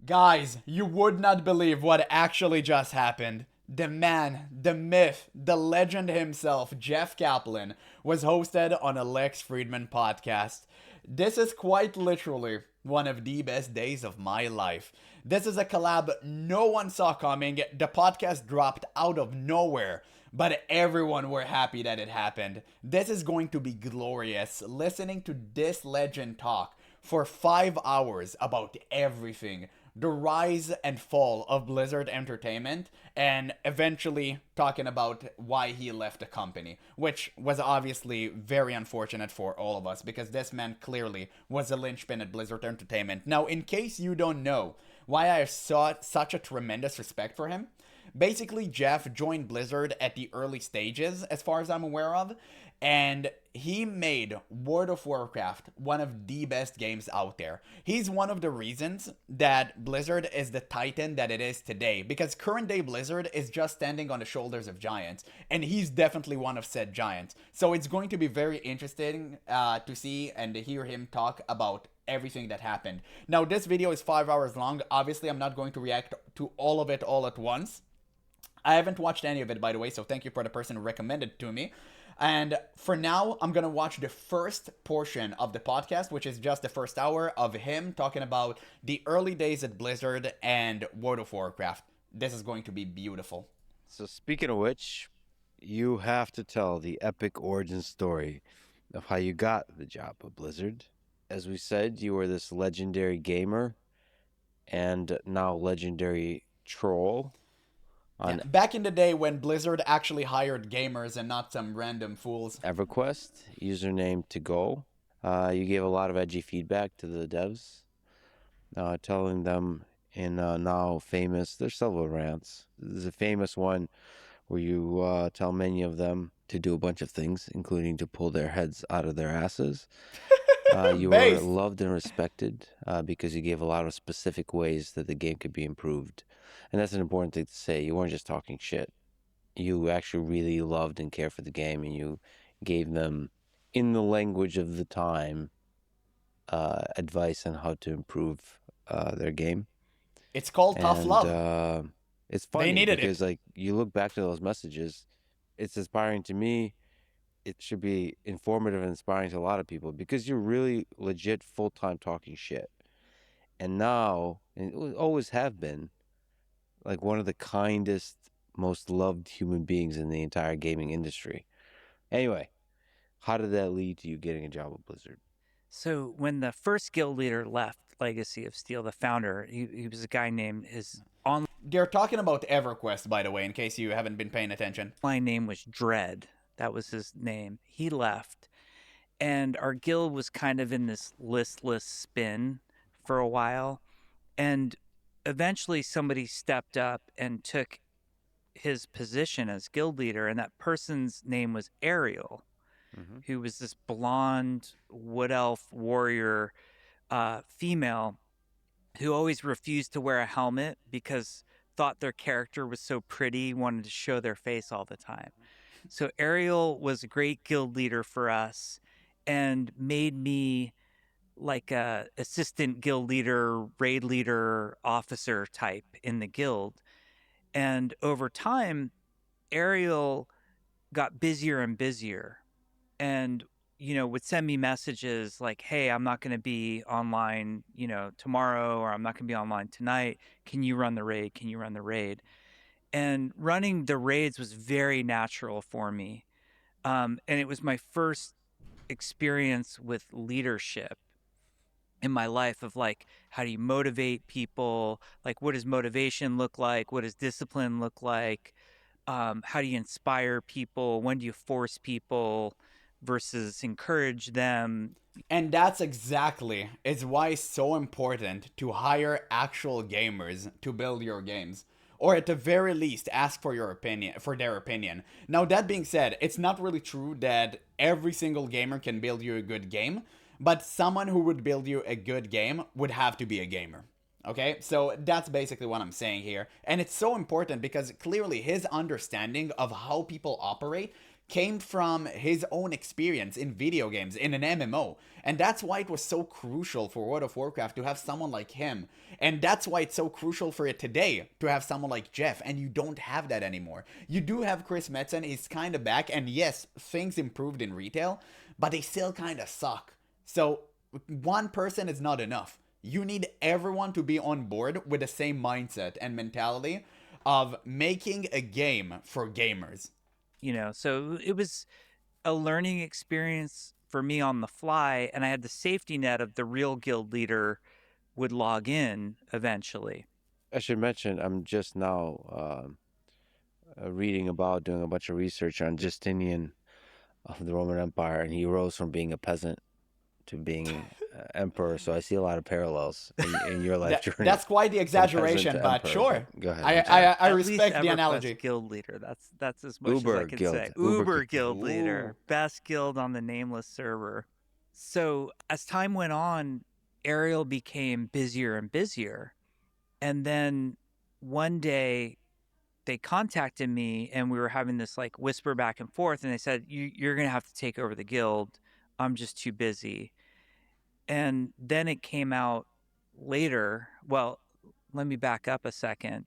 Guys, you would not believe what actually just happened. The man, the myth, the legend himself, Jeff Kaplan, was hosted on a Lex Friedman podcast. This is quite literally one of the best days of my life. This is a collab no one saw coming. The podcast dropped out of nowhere, but everyone were happy that it happened. This is going to be glorious. Listening to this legend talk for 5 hours about everything, the rise and fall of Blizzard Entertainment, and eventually talking about why he left the company, which was obviously very unfortunate for all of us because this man clearly was a linchpin at Blizzard Entertainment. Now, in case you don't know why I have such a tremendous respect for him, basically Jeff joined Blizzard at the early stages, as far as I'm aware of, and he made World of Warcraft one of the best games out there. He's one of the reasons that Blizzard is the titan that it is today, because current day Blizzard is just standing on the shoulders of giants, and he's definitely one of said giants. So it's going to be very interesting to see and to hear him talk about everything that happened. Now, this video is 5 hours long. Obviously, I'm not going to react to all of it all at once. I haven't watched any of it, by the way, so thank you for the person who recommended it to me. And for now, I'm going to watch the first portion of the podcast, which is just the first hour of him talking about the early days at Blizzard and World of Warcraft. This is going to be beautiful. So speaking of which, you have to tell the epic origin story of how you got the job at Blizzard. As we said, you were this legendary gamer and now legendary troll. Yeah, back in the day when Blizzard actually hired gamers and not some random fools. EverQuest, username to go. You gave a lot of edgy feedback to the devs, telling them in now famous, there's several rants. There's a famous one where you tell many of them to do a bunch of things, including to pull their heads out of their asses. You were loved and respected because you gave a lot of specific ways that the game could be improved. And that's an important thing to say. You weren't just talking shit. You actually really loved and cared for the game, and you gave them, in the language of the time, advice on how to improve their game. It's called tough love. It's funny because like you look back to those messages, it's inspiring to me. It should be informative and inspiring to a lot of people because you're really legit full-time talking shit. And now, and always have been, like one of the kindest, most loved human beings in the entire gaming industry. Anyway, how did that lead to you getting a job at Blizzard? So when the first guild leader left Legacy of Steel, the founder, he was a guy named They're talking about EverQuest, by the way, in case you haven't been paying attention. My name was Dread. That was his name. He left. And our guild was kind of in this listless spin for a while. And eventually somebody stepped up and took his position as guild leader. And that person's name was Ariel, who was this blonde wood elf warrior female who always refused to wear a helmet because thought their character was so pretty, wanted to show their face all the time. So Ariel was a great guild leader for us and made me like a assistant guild leader, raid leader, officer type in the guild. And over time, Ariel got busier and busier and, would send me messages like, hey, I'm not going to be online, tomorrow, or I'm not going to be online tonight. Can you run the raid? Can you run the raid? And running the raids was very natural for me. And it was my first experience with leadership in my life of like, how do you motivate people? Like, what does motivation look like? What does discipline look like? How do you inspire people? When do you force people versus encourage them? And that's exactly is why it's so important to hire actual gamers to build your games. Or at the very least, ask for their opinion. Now, that being said, it's not really true that every single gamer can build you a good game, but someone who would build you a good game would have to be a gamer. Okay, so that's basically what I'm saying here. And it's so important because clearly his understanding of how people operate came from his own experience in video games, in an MMO. And that's why it was so crucial for World of Warcraft to have someone like him. And that's why it's so crucial for it today to have someone like Jeff. And you don't have that anymore. You do have Chris Metzen, he's kind of back. And yes, things improved in retail, but they still kind of suck. So one person is not enough. You need everyone to be on board with the same mindset and mentality of making a game for gamers. So it was a learning experience for me on the fly, and I had the safety net of the real guild leader would log in eventually. I should mention, I'm just now reading about, doing a bunch of research on Justinian of the Roman Empire, and he rose from being a peasant to being emperor. So I see a lot of parallels in your life journey. That's quite the exaggeration, but emperor. sure. Go ahead. I At respect least the EverQuest analogy. guild leader. That's as much Uber as I can guild. say. Uber Guild leader, best guild on the nameless server. So as time went on, Ariel became busier and busier, and then one day they contacted me, and we were having this like whisper back and forth, and they said, "You're gonna have to take over the guild. I'm just too busy." And then it came out later. Well, let me back up a second.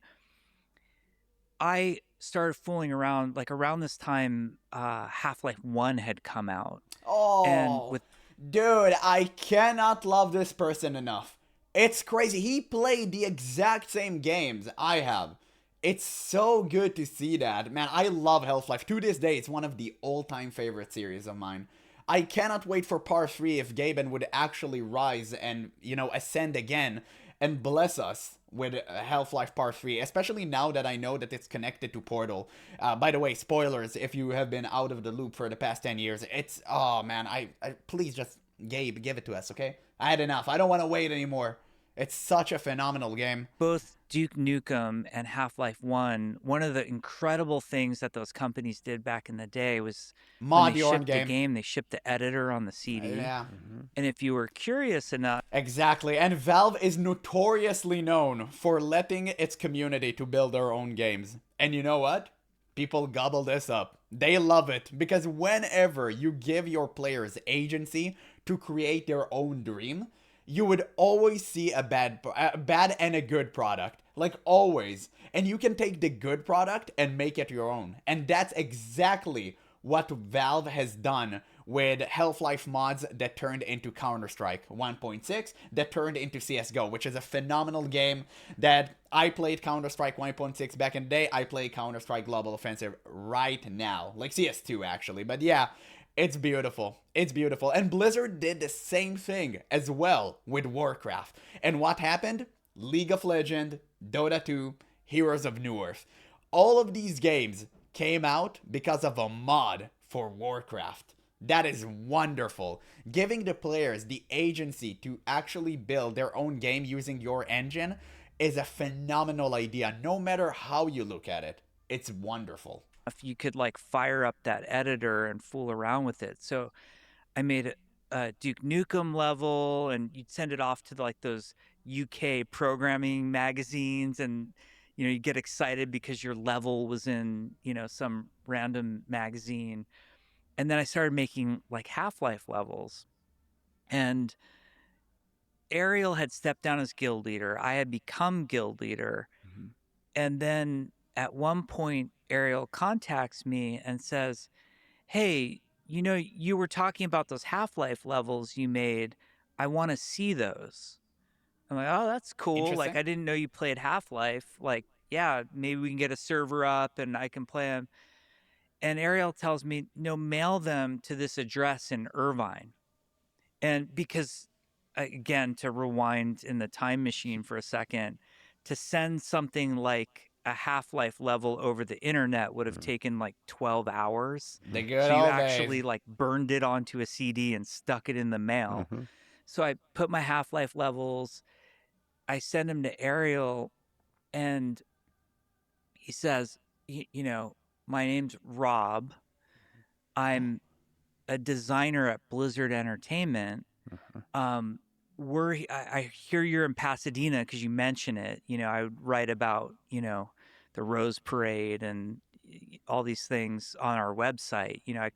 I started fooling around like around this time. Half-Life 1 had come out. Oh, dude, I cannot love this person enough. It's crazy. He played the exact same games I have. It's so good to see that. Man, I love Half-Life. To this day, it's one of the all-time favorite series of mine. I cannot wait for Part 3 if Gaben would actually rise and, ascend again and bless us with Half-Life Part 3, especially now that I know that it's connected to Portal. By the way, spoilers if you have been out of the loop for the past 10 years. It's, oh man, I please just, Gabe, give it to us, okay? I had enough. I don't want to wait anymore. It's such a phenomenal game. Both Duke Nukem and Half-Life 1, one of the incredible things that those companies did back in the day was Mod when they your own shipped the game, they shipped the editor on the CD. Yeah. And if you were curious enough... Exactly. And Valve is notoriously known for letting its community to build their own games. And you know what? People gobble this up. They love it because whenever you give your players agency to create their own dream, you would always see a bad and a good product. Like always. And you can take the good product and make it your own. And that's exactly what Valve has done with Half-Life mods that turned into Counter-Strike 1.6, that turned into CSGO, which is a phenomenal game that I played Counter-Strike 1.6 back in the day. I play Counter-Strike Global Offensive right now. Like CS2 actually. But yeah, it's beautiful. It's beautiful. And Blizzard did the same thing as well with Warcraft. And what happened? League of Legends, Dota 2, Heroes of Newerth. All of these games came out because of a mod for Warcraft. That is wonderful. Giving the players the agency to actually build their own game using your engine is a phenomenal idea. No matter how you look at it, it's wonderful. If you could like fire up that editor and fool around with it. So I made a Duke Nukem level, and you'd send it off to like those UK programming magazines, and you get excited because your level was in some random magazine. And then I started making like Half-Life levels, and Ariel had stepped down as guild leader. I had become guild leader. Mm-hmm. And then at one point, Ariel contacts me and says, "Hey, you were talking about those Half-Life levels you made. I want to see those." I'm like, "Oh, that's cool. Like, I didn't know you played Half-Life. Like, yeah, maybe we can get a server up and I can play them." And Ariel tells me, "No, mail them to this address in Irvine." And because, again, to rewind in the time machine for a second, to send something like a Half-Life level over the internet would have taken like 12 hours. The good so you old actually days. like burned it onto a CD and stuck it in the mail. Mm-hmm. So I put my Half-Life levels, I send them to Ariel, and he says, "My name's Rob. I'm a designer at Blizzard Entertainment. I hear you're in Pasadena because you mention it. I would write about, the Rose Parade and, all these things on our website. You know,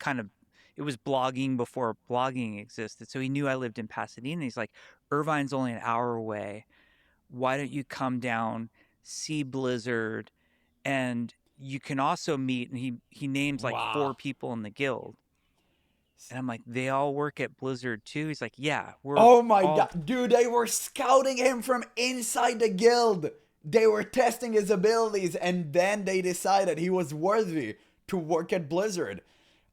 it was blogging before blogging existed. So he knew I lived in Pasadena. He's like, Irvine's only an hour away. Why don't you come down, see Blizzard, and you can also meet, and he names like 4 Wow. people in the guild. And I'm like, they all work at Blizzard too? He's like, yeah, we're Oh my all god, dude, they were scouting him from inside the guild. They were testing his abilities, and then they decided he was worthy to work at Blizzard.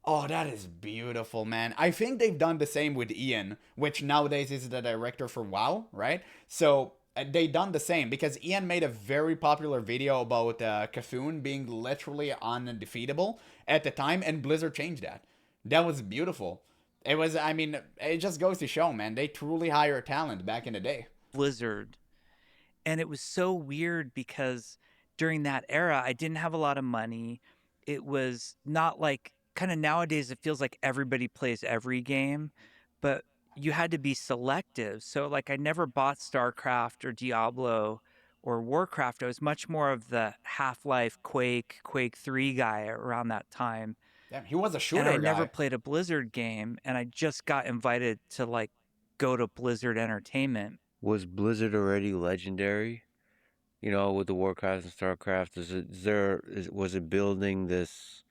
Oh, that is beautiful, man. I think they've done the same with Ian, which nowadays is the director for WoW, right? So they done the same because Ian made a very popular video about Cthulhu being literally undefeatable at the time, and Blizzard changed that. That was beautiful. It was, I mean, it just goes to show, man, they truly hire talent back in the day. Blizzard. And it was so weird because during that era, I didn't have a lot of money. It was not like, kind of nowadays, it feels like everybody plays every game, but you had to be selective. So, like, I never bought StarCraft or Diablo or Warcraft. I was much more of the Half-Life, Quake 3 guy around that time. Damn, he was a And shooter I never guy. played a Blizzard game, and I just got invited to, like, go to Blizzard Entertainment. Was Blizzard already legendary? You know, with the Warcraft and StarCraft, was it building this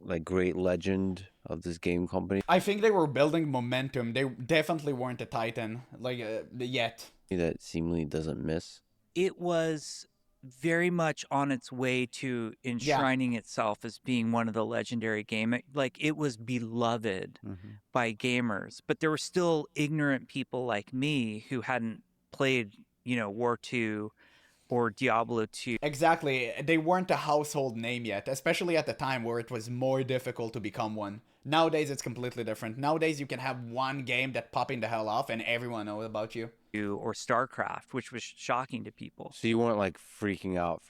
like great legend of this game company I think they were building momentum. They definitely weren't a titan, like, yet. that seemingly doesn't miss? It was very much on its way to enshrining itself as being one of the legendary game. Like, it was beloved by gamers, but there were still ignorant people like me who hadn't played, you know, War 2 or Diablo 2. Exactly. They weren't a household name yet, especially at the time where it was more difficult to become one. Nowadays, it's completely different. Nowadays, you can have one game that popping the hell off and everyone knows about you. Or StarCraft, which was shocking to people. So you weren't like freaking out.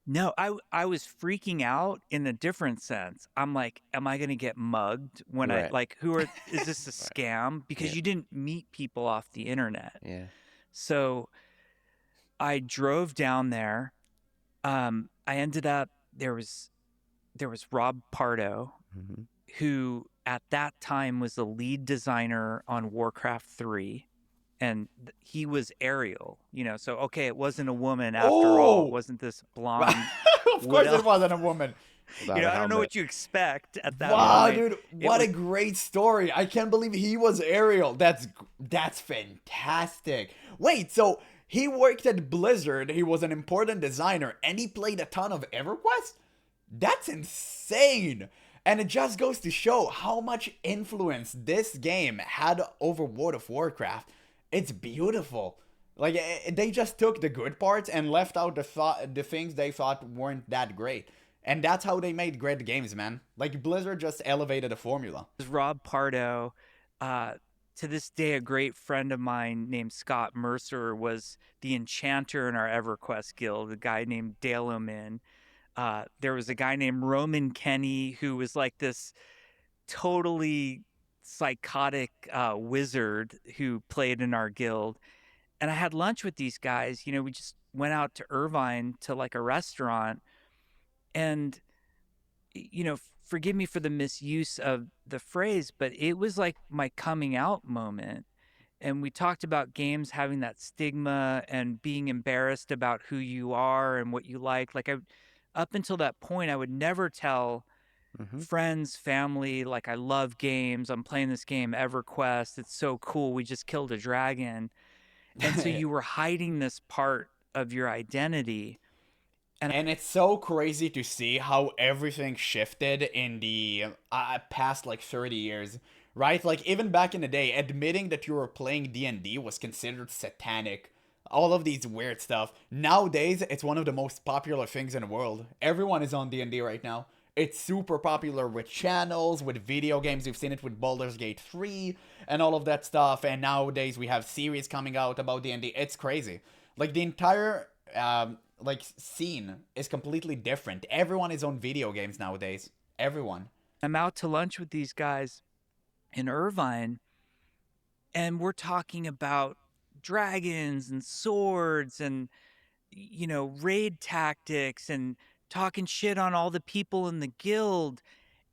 No, I was freaking out in a different sense. I'm like, am I going to get mugged when I, Right. like, is this a scam? Because Yeah. you didn't meet people off the internet. Yeah. So I drove down there. I ended up, there was Rob Pardo, who at that time was the lead designer on Warcraft 3. And he was Ariel, you know, so okay, it wasn't a woman after all. Oh! It wasn't this blonde. Of course, it wasn't a woman. Without You know, a I don't know helmet. what you expect at that Wow, point. dude, what a great story. I can't believe he was Ariel. That's fantastic. Wait, so he worked at Blizzard, he was an important designer, and he played a ton of EverQuest? That's insane. And it just goes to show how much influence this game had over World of Warcraft. It's beautiful. Like, they just took the good parts and left out the things they thought weren't that great. And that's how they made great games, man. Like, Blizzard just elevated the formula. Rob Pardo, to this day, a great friend of mine named Scott Mercer was the enchanter in our EverQuest guild, a guy named Dale O'Min. There was a guy named Roman Kenny who was like this totally psychotic wizard who played in our guild. And I had lunch with these guys. You know, we just went out to Irvine to like a restaurant. And, you know, forgive me for the misuse of the phrase, but it was like my coming out moment. And we talked about games having that stigma and being embarrassed about who you are and what you like. Like, up until that point, I would never tell friends, family, like, I love games. I'm playing this game, EverQuest. It's so cool. We just killed a dragon. And so you were hiding this part of your identity. And it's so crazy to see how everything shifted in the past, like, 30 years, right? Like, even back in the day, admitting that you were playing D&D was considered satanic. All of these weird stuff. Nowadays, it's one of the most popular things in the world. Everyone is on D&D right now. It's super popular with channels, with video games. We've seen it with Baldur's Gate 3 and all of that stuff. And nowadays we have series coming out about D&D. It's crazy. Like, the entire like scene is completely different. Everyone is on video games nowadays. Everyone. I'm out to lunch with these guys in Irvine, and we're talking about dragons and swords and, you know, raid tactics and talking shit on all the people in the guild.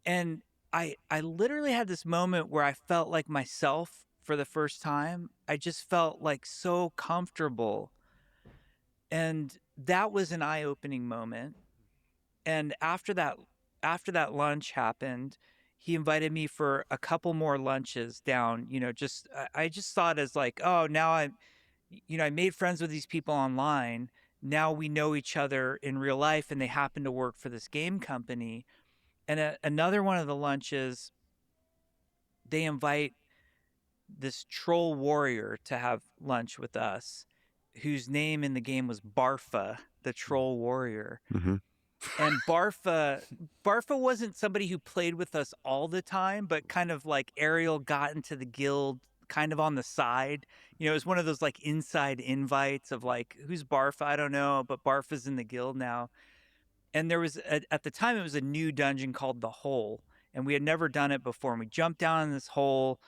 And I literally had this moment where I felt like myself for the first time. I just felt like so comfortable. And that was an eye-opening moment. And after that lunch happened, he invited me for a couple more lunches down, just I just thought as like, oh, now I made friends with these people online. Now we know each other in real life and they happen to work for this game company. And another one of the lunches, they invite this troll warrior to have lunch with us, whose name in the game was Barfa, the troll warrior. Mm-hmm. And Barfa wasn't somebody who played with us all the time, but kind of like Ariel got into the guild kind of on the side. It was one of those like inside invites of like, who's Barfa? I don't know, but Barfa's in the guild now. And there was, at the time, it was a new dungeon called The Hole. And we had never done it before. And we jumped down in this hole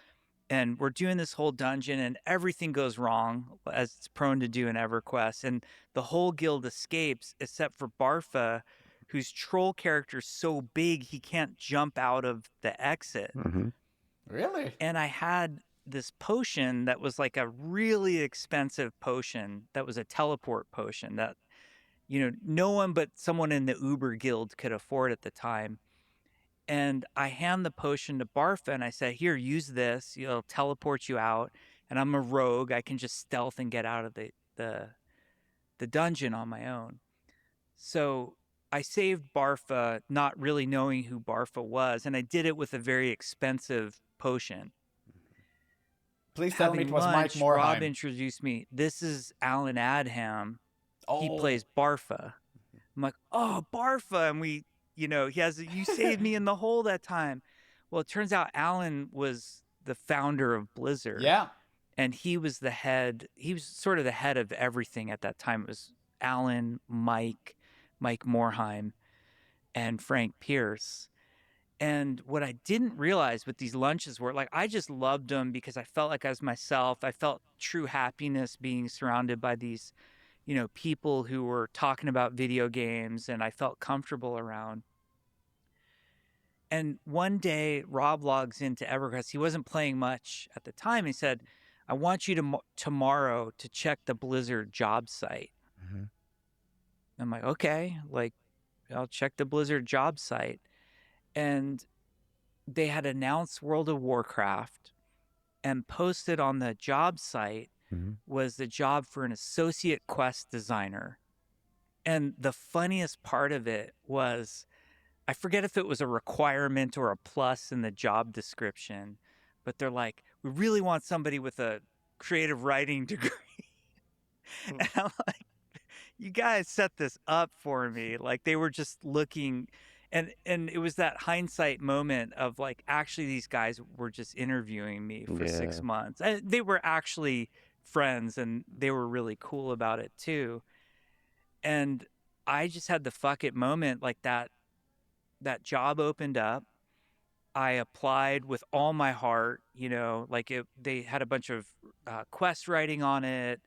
and we're doing this whole dungeon and everything goes wrong, as it's prone to do in EverQuest. And the whole guild escapes except for Barfa, whose troll character's so big he can't jump out of the exit. Mm-hmm. Really? And I had this potion that was like a really expensive potion that was a teleport potion that, no one but someone in the Uber guild could afford at the time. And I hand the potion to Barfa and I say, here, use this. It'll teleport you out. And I'm a rogue. I can just stealth and get out of the dungeon on my own. So I saved Barfa, not really knowing who Barfa was. And I did it with a very expensive potion. Please tell me it was Mike Morheim. Rob introduced me. This is Alan Adham. He plays Barfa. I'm like, oh, Barfa. And we, you saved me in the hole that time. Well, it turns out Alan was the founder of Blizzard. Yeah. And he was sort of the head of everything at that time. It was Alan, Mike Morheim, and Frank Pierce. And what I didn't realize with these lunches were like, I just loved them because I felt like I was myself. I felt true happiness being surrounded by these, people who were talking about video games and I felt comfortable around. And one day Rob logs into EverQuest. He wasn't playing much at the time. He said, I want you to tomorrow to check the Blizzard job site. Mm-hmm. I'm like, okay, I'll check the Blizzard job site. And they had announced World of Warcraft and posted on the job site was the job for an associate quest designer. And the funniest part of it was, I forget if it was a requirement or a plus in the job description, but they're like, we really want somebody with a creative writing degree. And I'm like, you guys set this up for me. Like they were just looking, and it was that hindsight moment of like, actually these guys were just interviewing me for 6 months. And they were actually friends and they were really cool about it too. And I just had the fuck it moment, like that job opened up. I applied with all my heart, they had a bunch of quest writing on it.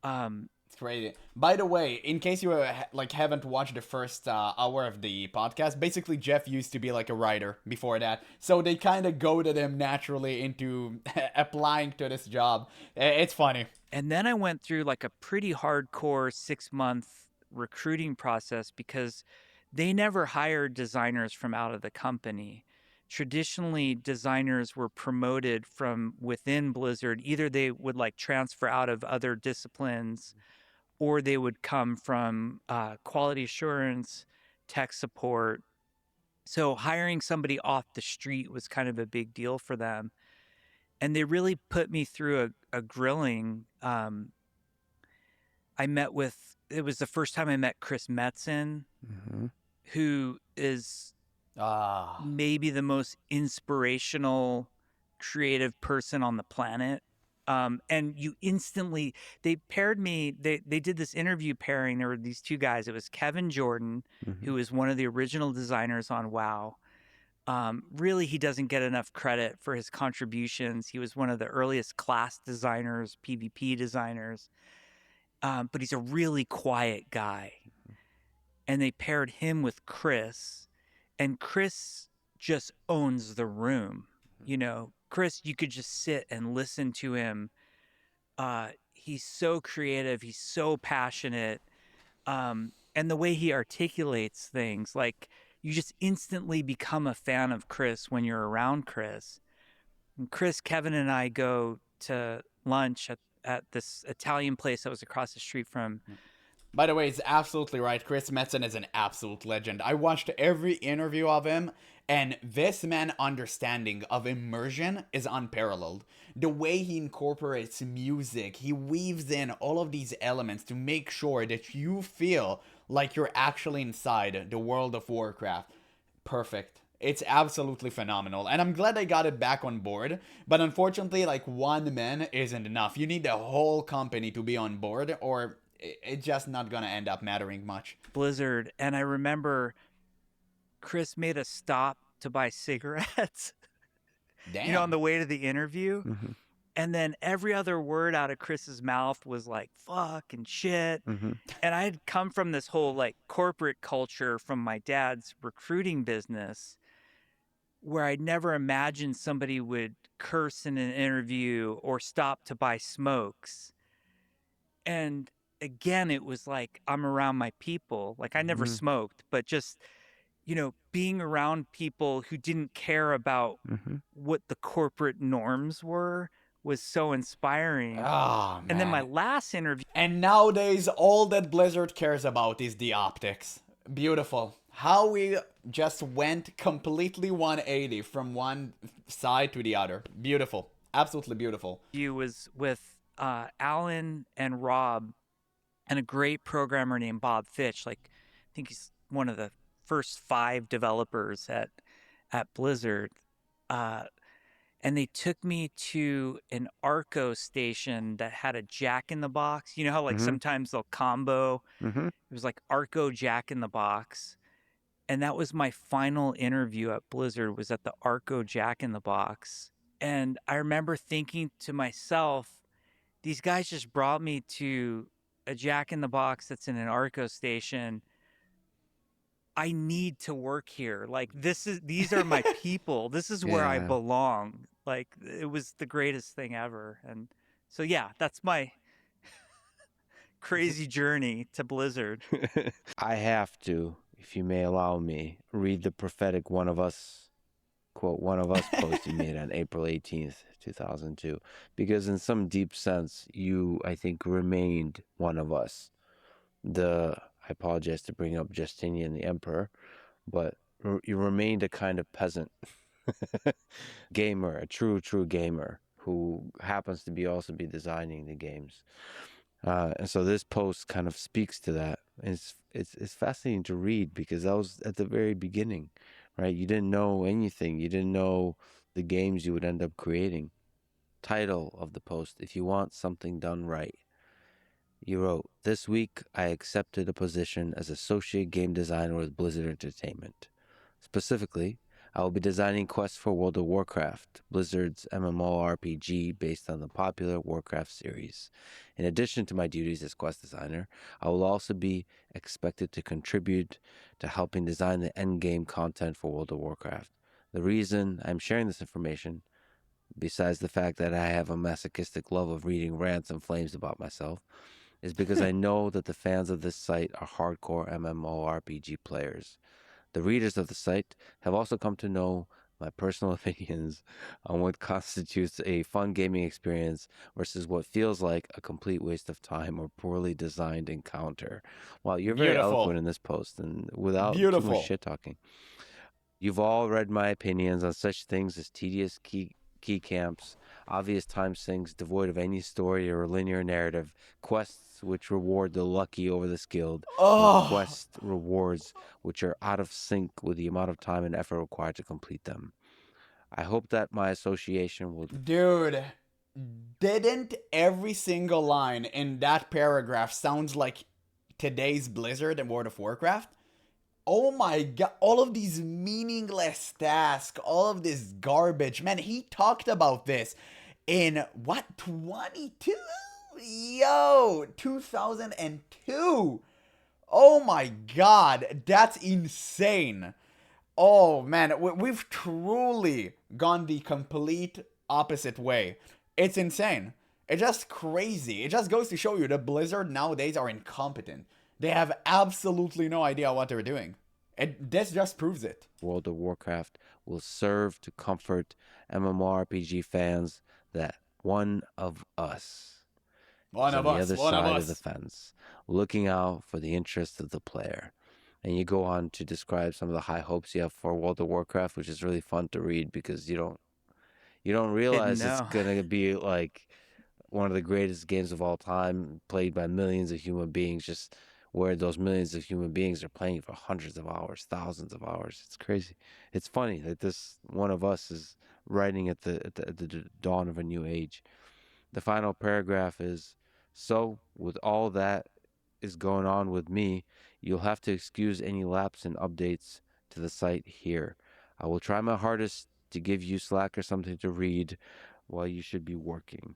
It's crazy. By the way, in case you haven't watched the first hour of the podcast, basically Jeff used to be like a writer before that, so they kind of goaded him naturally into applying to this job. It's funny. And then I went through like a pretty hardcore 6-month recruiting process because they never hired designers from out of the company. Traditionally, designers were promoted from within Blizzard. Either they would like transfer out of other disciplines, or they would come from quality assurance, tech support. So hiring somebody off the street was kind of a big deal for them. And they really put me through a grilling. It was the first time I met Chris Metzen, who is maybe the most inspirational, creative person on the planet. And you instantly, they paired me, they did this interview pairing. There were these two guys. It was Kevin Jordan, who is one of the original designers on WoW. Really, he doesn't get enough credit for his contributions. He was one of the earliest class designers, PvP designers. But he's a really quiet guy. and they paired him with Chris, and Chris just owns the room. You know, Chris, you could just sit and listen to him. He's so creative. He's so passionate. And the way he articulates things, like you just instantly become a fan of Chris when you're around Chris. And Chris, Kevin, and I go to lunch at this Italian place that was across the street from. By the way, he's absolutely right. Chris Metzen is an absolute legend. I watched every interview of him, and this man's understanding of immersion is unparalleled. The way he incorporates music, he weaves in all of these elements to make sure that you feel like you're actually inside the world of Warcraft. Perfect. It's absolutely phenomenal, and I'm glad I got it back on board, but unfortunately, like, one man isn't enough. You need the whole company to be on board, or it's just not gonna end up mattering much. Blizzard, and I remember Chris made a stop to buy cigarettes, Damn. you know, on the way to the interview. Mm-hmm. And then every other word out of Chris's mouth was like, fuck and shit. Mm-hmm. And I had come from this whole like corporate culture from my dad's recruiting business where I'd never imagined somebody would curse in an interview or stop to buy smokes. And again, it was like, I'm around my people. Like I never Mhm. smoked, but just, you know, being around people who didn't care about Mm-hmm. what the corporate norms were was so inspiring. Oh, man. And then my last interview. And nowadays, all that Blizzard cares about is the optics. Beautiful. How we just went completely 180 from one side to the other. Beautiful. Absolutely beautiful. Was with Alan and Rob and a great programmer named Bob Fitch. Like, I think he's one of the first 5 developers at Blizzard. And they took me to an Arco station that had a Jack in the Box. You know how like Mhm. sometimes they'll combo. Mm-hmm. It was like Arco Jack in the Box. And that was my final interview at Blizzard, was at the Arco Jack in the Box. And I remember thinking to myself, these guys just brought me to a Jack in the Box that's in an Arco station. I need to work here. Like these are my people. This is where I Yeah. belong. Like it was the greatest thing ever. And so yeah, that's my crazy journey to Blizzard. I have to, if you may allow me, read the prophetic one of us post you made on April 18th, 2002. Because in some deep sense, you, I think, remained one of us. I apologize to bring up Justinian the Emperor, but you remained a kind of peasant. Gamer, a true gamer who happens to be also be designing the games. And so this post kind of speaks to that. It's fascinating to read because that was at the very beginning, right? You didn't know anything. You didn't know the games you would end up creating. Title of the post: if you want something done right. You wrote, "This week I accepted a position as associate game designer with Blizzard Entertainment. Specifically, I will be designing quests for World of Warcraft, Blizzard's MMORPG based on the popular Warcraft series. In addition to my duties as quest designer, I will also be expected to contribute to helping design the endgame content for World of Warcraft. The reason I'm sharing this information, besides the fact that I have a masochistic love of reading rants and flames about myself, is because I know that the fans of this site are hardcore MMORPG players. The readers of the site have also come to know my personal opinions on what constitutes a fun gaming experience versus what feels like a complete waste of time or poorly designed encounter." Well, you're very Beautiful. eloquent in this post and without too Beautiful. much shit talking. You've all read my opinions on such things as tedious key camps, obvious time sinks devoid of any story or linear narrative, quests which reward the lucky over the skilled, Oh. and quest rewards which are out of sync with the amount of time and effort required to complete them. I hope that my association will... Dude, didn't every single line in that paragraph sounds like today's Blizzard and World of Warcraft? Oh my god, all of these meaningless tasks, all of this garbage. Man, he talked about this in, what, 22? Yo, 2002. Oh my god, that's insane. Oh man, we've truly gone the complete opposite way. It's insane. It's just crazy. It just goes to show you that Blizzard nowadays are incompetent. They have absolutely no idea what they're doing. This just proves it. World of Warcraft will serve to comfort MMORPG fans that one of us One is on of the us, other one of side of the us. fence, looking out for the interests of the player. And you go on to describe some of the high hopes you have for World of Warcraft, which is really fun to read because you don't Didn't realize it's know. gonna be like one of the greatest games of all time, played by millions of human beings, just where those millions of human beings are playing for hundreds of hours, thousands of hours. It's crazy. It's funny that this one of us is writing at the dawn of a new age. The final paragraph is, so with all that is going on with me, you'll have to excuse any lapse in updates to the site here. I will try my hardest to give you Slack or something to read while you should be working.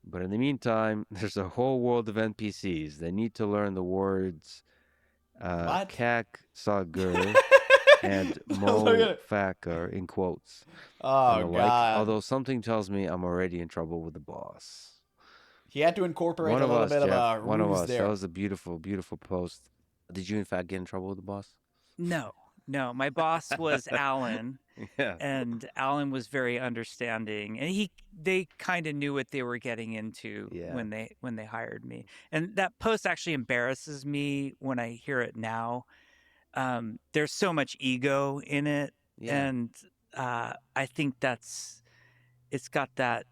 But in the meantime, there's a whole world of NPCs. They need to learn the words What? Kak Sagur and Look at Mo it. Fakar in quotes and Oh the like, god. although something tells me I'm already in trouble with the boss. He had to incorporate One a of little us, bit of Jeff. a One of ruse us. That there. was a beautiful, beautiful post. Did you, in fact, get in trouble with the boss? No, no. My boss was Alan, Yeah. and Alan was very understanding, and they kind of knew what they were getting into Yeah. when they hired me. And that post actually embarrasses me when I hear it now. There's so much ego in it, Yeah. and I think it's got that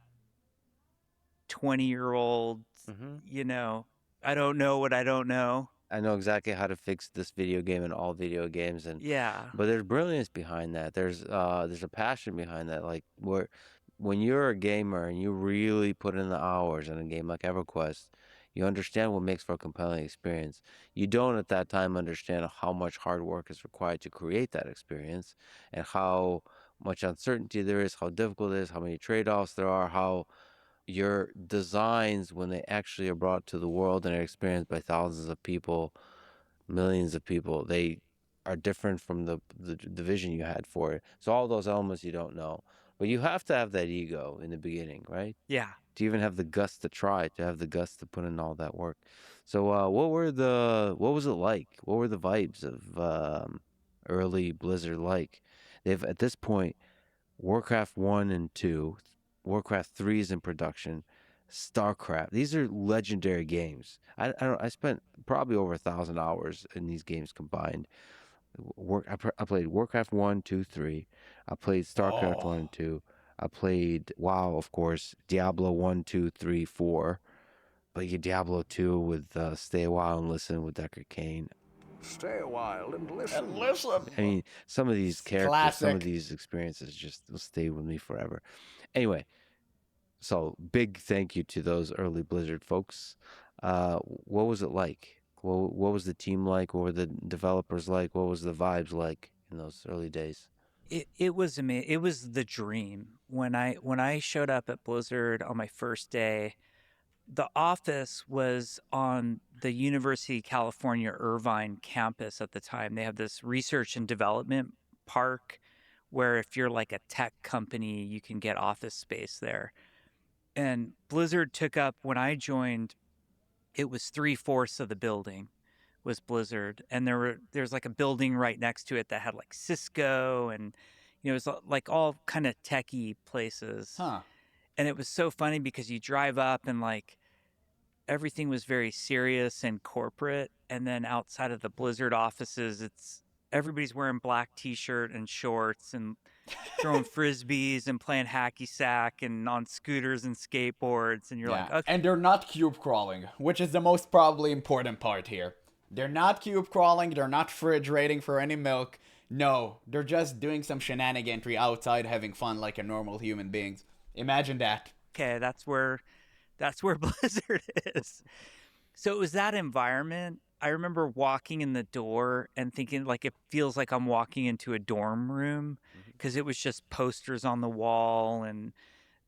20-year-old, hmm you know, I don't know what I don't know. I know exactly how to fix this video game and all video games, and Yeah, but there's brilliance behind that. There's a passion behind that. Like where when you're a gamer and you really put in the hours in a game like EverQuest, you understand what makes for a compelling experience. You don't at that time understand how much hard work is required to create that experience and how much uncertainty there is, how difficult it is, how many trade-offs there are, how your designs when they actually are brought to the world and are experienced by thousands of people, millions of people, they are different from the vision you had for it. So all those elements you don't know, but you have to have that ego in the beginning, right? yeah. To even have the guts to try, to have the guts to put in all that work. So what was it like? What were the vibes of early Blizzard like? They've at this point Warcraft 1 and 2, Warcraft 3 is in production, StarCraft. These are legendary games. I spent probably over 1,000 hours in these games combined. I played Warcraft 1, 2, 3. I played StarCraft 1 Oh. and 2. I played WoW, of course, Diablo 1, 2, 3, 4. Played Diablo 2 with Stay a While and Listen with Deckard Cain. Stay a while and listen. And listen. I mean, some of these characters, some of Classic. these experiences just will stay with me forever. Anyway, so big thank you to those early Blizzard folks. What was it like? What was the team like? What were the developers like? What was the vibes like in those early days? It was amazing. It was the dream when I showed up at Blizzard on my first day. The office was on the University of California Irvine campus at the time. They have this research and development park where if you're like a tech company, you can get office space there. And Blizzard took up when I joined, it was 3/4 of the building was Blizzard, and there's like a building right next to it that had like Cisco and it was like all kind of techie places. Huh. And it was so funny because you drive up and like everything was very serious and corporate, and then outside of the Blizzard offices, it's everybody's wearing black t-shirt and shorts and throwing frisbees and playing hacky sack and on scooters and skateboards, and you're Yeah. like, okay. And they're not cube crawling, which is the most probably important part here. They're not cube crawling, they're not fridge raiding for any milk. No, they're just doing some shenaniganry outside having fun like a normal human beings. Imagine that. Okay, that's where Blizzard is. So it was that environment. I remember walking in the door and thinking like it feels like I'm walking into a dorm room because it was just posters on the wall and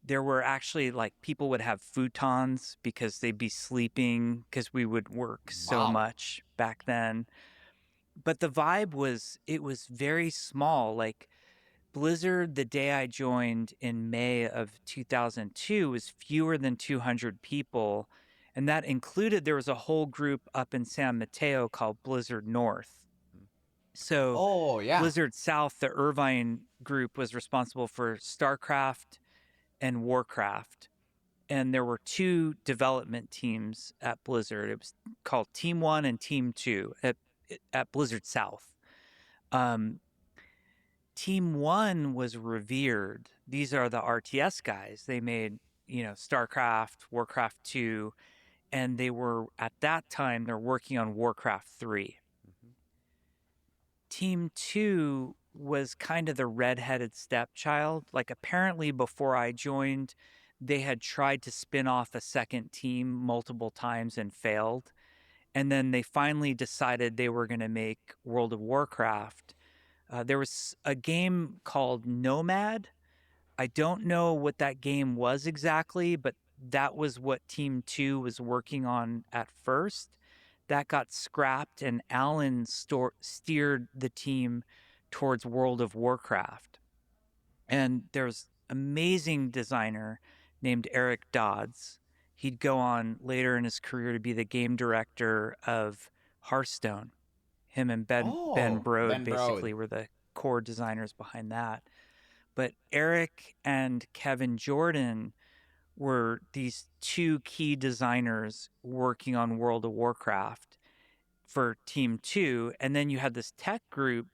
there were actually like people would have futons because they'd be sleeping because we would work so Wow. much back then. But the vibe was, it was very small. Like Blizzard, the day I joined in May of 2002, was fewer than 200 people. And that included, there was a whole group up in San Mateo called Blizzard North. So Oh, yeah. Blizzard South, the Irvine group, was responsible for StarCraft and Warcraft. And there were two development teams at Blizzard. It was called Team 1 and Team 2 at Blizzard South. Team 1 was revered. These are the RTS guys. They made, StarCraft, Warcraft 2, and they were, at that time, they're working on Warcraft 3. Team 2 was kind of the redheaded stepchild. Like, apparently before I joined, they had tried to spin off a second team multiple times and failed. And then they finally decided they were going to make World of Warcraft. There was a game called Nomad. I don't know what that game was exactly, but that was what Team 2 was working on at first. That got scrapped, and Alan steered the team towards World of Warcraft. And there's an amazing designer named Eric Dodds. He'd go on later in his career to be the game director of Hearthstone. Him and Ben Brode basically were the core designers behind that. But Eric and Kevin Jordan were these two key designers working on World of Warcraft for Team 2. And then you had this tech group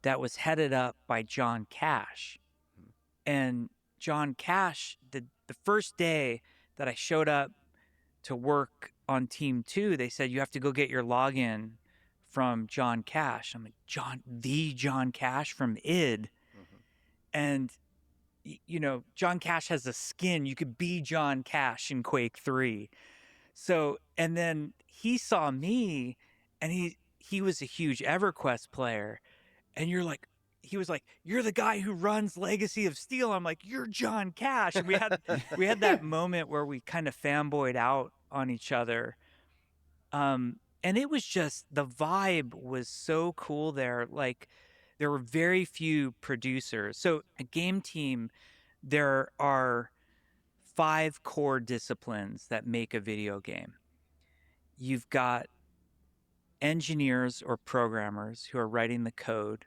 that was headed up by John Cash. And John Cash, the first day that I showed up to work on Team 2, they said, you have to go get your login from John Cash. I'm like, John Cash from id. And John Cash has a skin. You could be John Cash in Quake 3. So, and then he saw me, and he was a huge EverQuest player. And he was like, you're the guy who runs Legacy of Steel. I'm like, you're John Cash. And we had that moment where we kind of fanboyed out on each other. And it was just, the vibe was so cool there. Like, there were very few producers. So a game team, there are 5 core disciplines that make a video game. You've got engineers or programmers who are writing the code.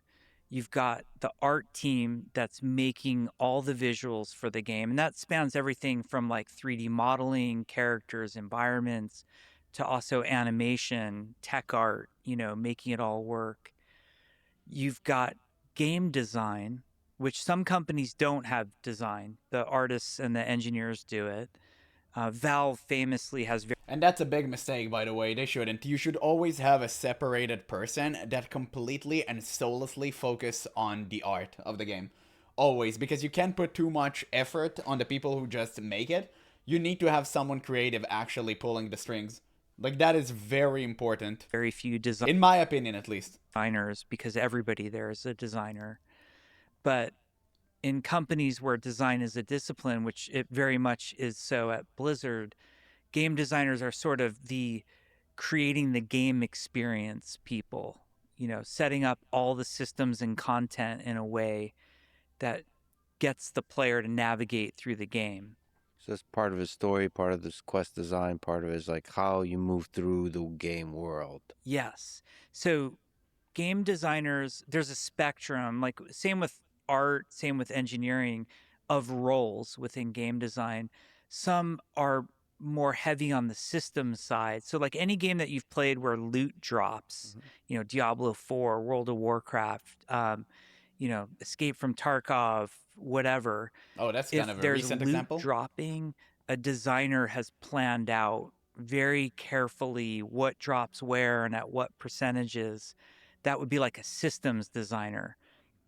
You've got the art team that's making all the visuals for the game. And that spans everything from like 3D modeling, characters, environments, to also animation, tech art, making it all work. You've got game design, which some companies don't have design. The artists and the engineers do it. Valve famously has... And that's a big mistake, by the way. They shouldn't. You should always have a separated person that completely and soullessly focus on the art of the game. Always. Because you can't put too much effort on the people who just make it. You need to have someone creative actually pulling the strings. Like, that is very important. Very few designers. In my opinion, at least. Designers, because everybody there is a designer. But in companies where design is a discipline, which it very much is so at Blizzard, game designers are sort of the creating the game experience people, setting up all the systems and content in a way that gets the player to navigate through the game. So that's part of his story, part of this quest design, part of it is like how you move through the game world. Yes. So game designers, there's a spectrum, like same with art, same with engineering, of roles within game design. Some are more heavy on the system side. So like any game that you've played where loot drops, Diablo 4, World of Warcraft, Escape from Tarkov, whatever. Oh, that's kind of a recent example. If there's loot dropping, a designer has planned out very carefully what drops where and at what percentages. That would be like a systems designer.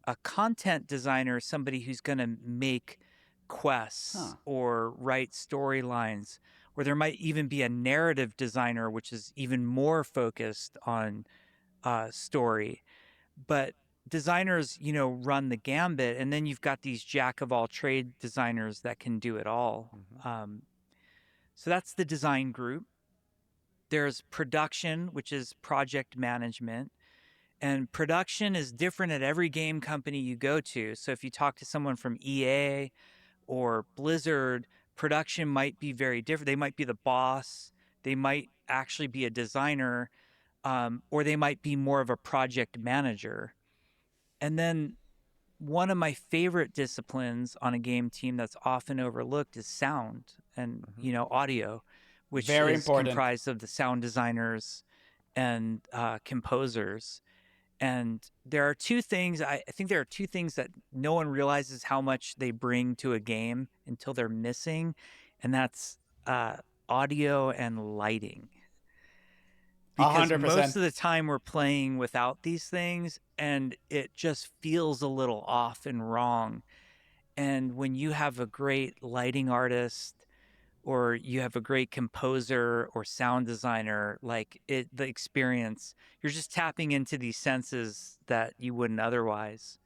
A content designer is somebody who's going to make quests or write storylines, or there might even be a narrative designer, which is even more focused on story. But designers, run the gambit, and then you've got these jack of all trade designers that can do it all. So that's the design group. There's production, which is project management. And production is different at every game company you go to. So if you talk to someone from EA or Blizzard, production might be very different. They might be the boss. They might actually be a designer, or they might be more of a project manager. And then one of my favorite disciplines on a game team that's often overlooked is sound and, audio, which Very is important. comprised of the sound designers and composers. And there are two things, I think there are two things that no one realizes how much they bring to a game until they're missing. And that's audio and lighting. Because 100%. most of the time we're playing without these things and it just feels a little off and wrong. And when you have a great lighting artist or you have a great composer or sound designer, the experience, you're just tapping into these senses that you wouldn't otherwise.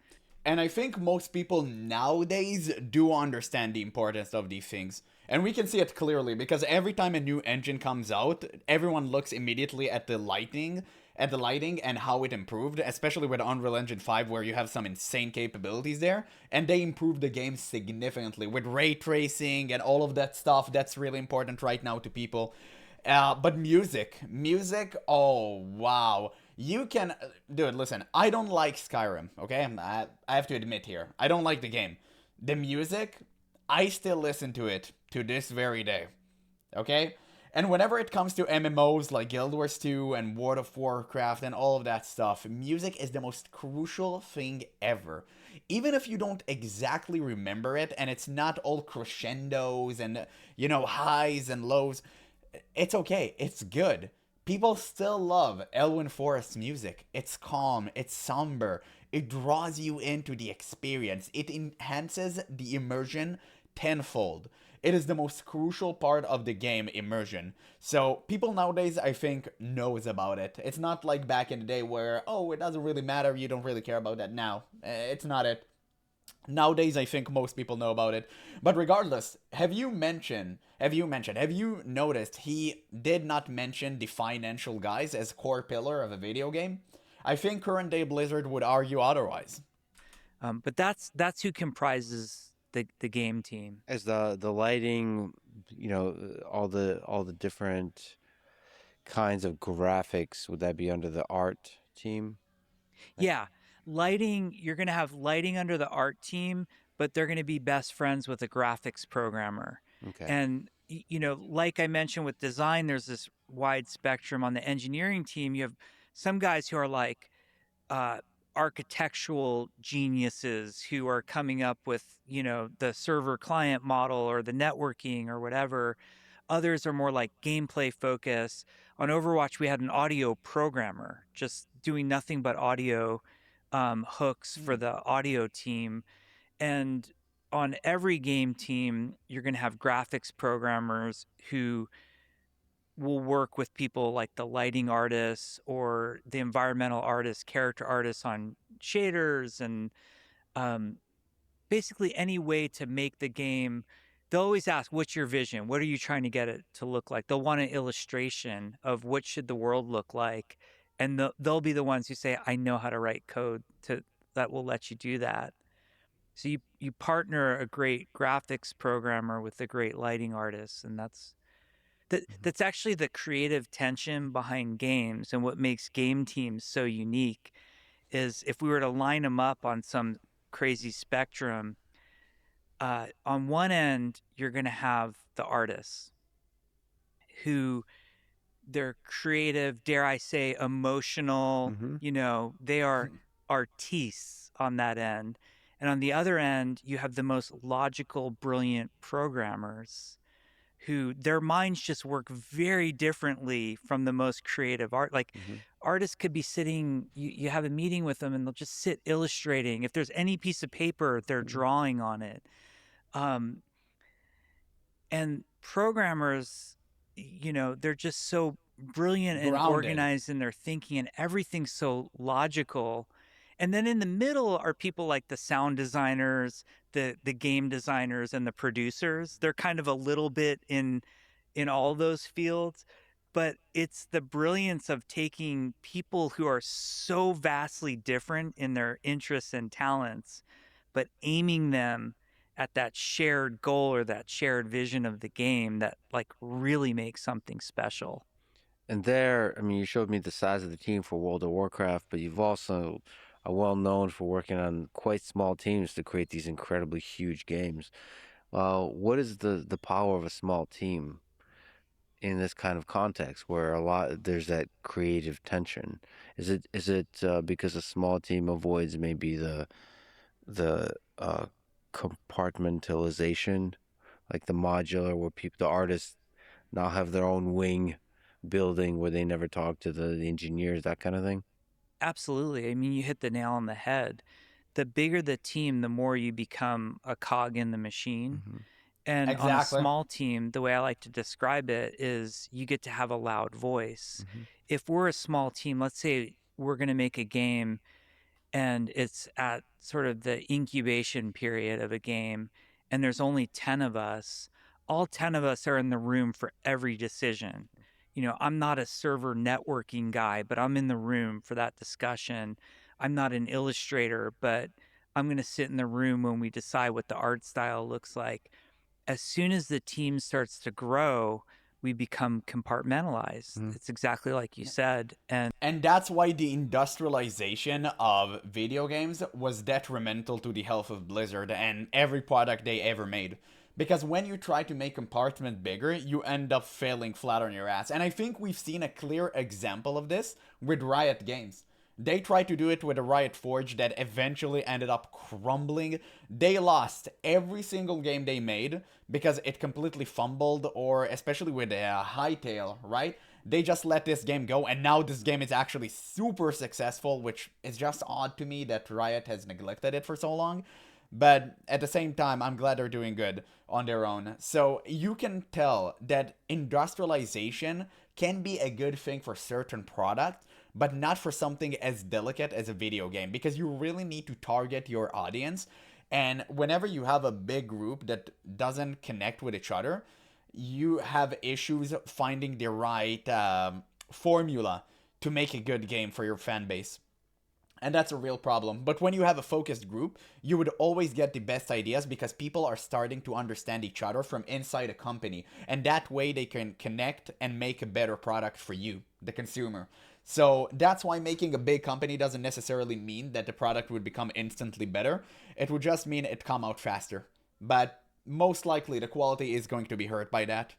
And I think most people nowadays do understand the importance of these things. And we can see it clearly because every time a new engine comes out, everyone looks immediately at the lighting and how it improved, especially with Unreal Engine 5 where you have some insane capabilities there, and they improved the game significantly with ray tracing and all of that stuff. That's really important right now to people. But music, oh wow. You can, dude, listen, I don't like Skyrim, okay? I have to admit here, I don't like the game. The music, I still listen to it to this very day, okay? And whenever it comes to MMOs like Guild Wars 2 and World of Warcraft and all of that stuff, music is the most crucial thing ever. Even if you don't exactly remember it and it's not all crescendos and, highs and lows, it's okay, it's good. People still love Elwyn Forest's music. It's calm, it's somber, it draws you into the experience, it enhances the immersion tenfold. It is the most crucial part of the game, immersion. So people nowadays, I think, knows about it. It's not like back in the day where, it doesn't really matter, you don't really care about that now. It's not it. Nowadays, I think most people know about it. But regardless, have you noticed he did not mention the financial guys as core pillar of a video game? I think current day Blizzard would argue otherwise. But that's who comprises the game team. As the lighting, all the different kinds of graphics, would that be under the art team? Yeah. Lighting, you're going to have lighting under the art team, but they're going to be best friends with a graphics programmer. Okay. And, like I mentioned with design, there's this wide spectrum. On the engineering team, you have some guys who are like architectural geniuses who are coming up with, the server client model or the networking or whatever. Others are more like gameplay focus. On Overwatch, we had an audio programmer just doing nothing but audio hooks for the audio team. And on every game team, you're going to have graphics programmers who will work with people like the lighting artists or the environmental artists, character artists on shaders, and basically any way to make the game. They'll always ask, what's your vision? What are you trying to get it to look like? They'll want an illustration of what should the world look like. And they'll be the ones who say, I know how to write code that will let you do that. So you partner a great graphics programmer with a great lighting artist, and that's actually the creative tension behind games. And what makes game teams so unique is if we were to line them up on some crazy spectrum, on one end, you're going to have the artists who they're creative, dare I say, emotional, they are artistes on that end. And on the other end, you have the most logical, brilliant programmers who their minds just work very differently from the most creative art. Like artists could be sitting, you have a meeting with them and they'll just sit illustrating. If there's any piece of paper, they're drawing on it. And programmers, they're just so brilliant and Grounded. organized in their thinking, and everything's so logical. And then in the middle are people like the sound designers, the game designers, and the producers. They're kind of a little bit in all those fields, but it's the brilliance of taking people who are so vastly different in their interests and talents, but aiming them at that shared goal or that shared vision of the game that like really makes something special. And there, I mean, you showed me the size of the team for World of Warcraft, but you've also are well known for working on quite small teams to create these incredibly huge games. What is the power of a small team in this kind of context where there's that creative tension? Is it because a small team avoids maybe the compartmentalization, like the modular, where the artists now have their own wing building where they never talk to the engineers, that kind of thing? Absolutely. I mean, you hit the nail on the head. The bigger the team, the more you become a cog in the machine. Hmm. And on a Exactly. small team, the way I like to describe it is you get to have a loud voice. Hmm. If we're a small team, let's say we're going to make a game and it's at sort of the incubation period of a game and there's only 10 of us, all 10 of us are in the room for every decision. You know, I'm not a server networking guy, but I'm in the room for that discussion. I'm not an illustrator, but I'm going to sit in the room when we decide what the art style looks like. As soon as the team starts to grow, we become compartmentalized. Mhm. It's exactly like you said. And that's why the industrialization of video games was detrimental to the health of Blizzard and every product they ever made. Because when you try to make compartment bigger, you end up failing flat on your ass. And I think we've seen a clear example of this with Riot Games. They tried to do it with a Riot Forge that eventually ended up crumbling. They lost every single game they made because it completely fumbled, or especially with Hightail, right? They just let this game go, and now this game is actually super successful, which is just odd to me that Riot has neglected it for so long. But at the same time, I'm glad they're doing good on their own. So you can tell that industrialization can be a good thing for certain products, but not for something as delicate as a video game, because you really need to target your audience. And whenever you have a big group that doesn't connect with each other, you have issues finding the right formula to make a good game for your fan base. And that's a real problem. But when you have a focused group, you would always get the best ideas because people are starting to understand each other from inside a company. And that way they can connect and make a better product for you, the consumer. So that's why making a big company doesn't necessarily mean that the product would become instantly better. It would just mean it come out faster. But most likely the quality is going to be hurt by that.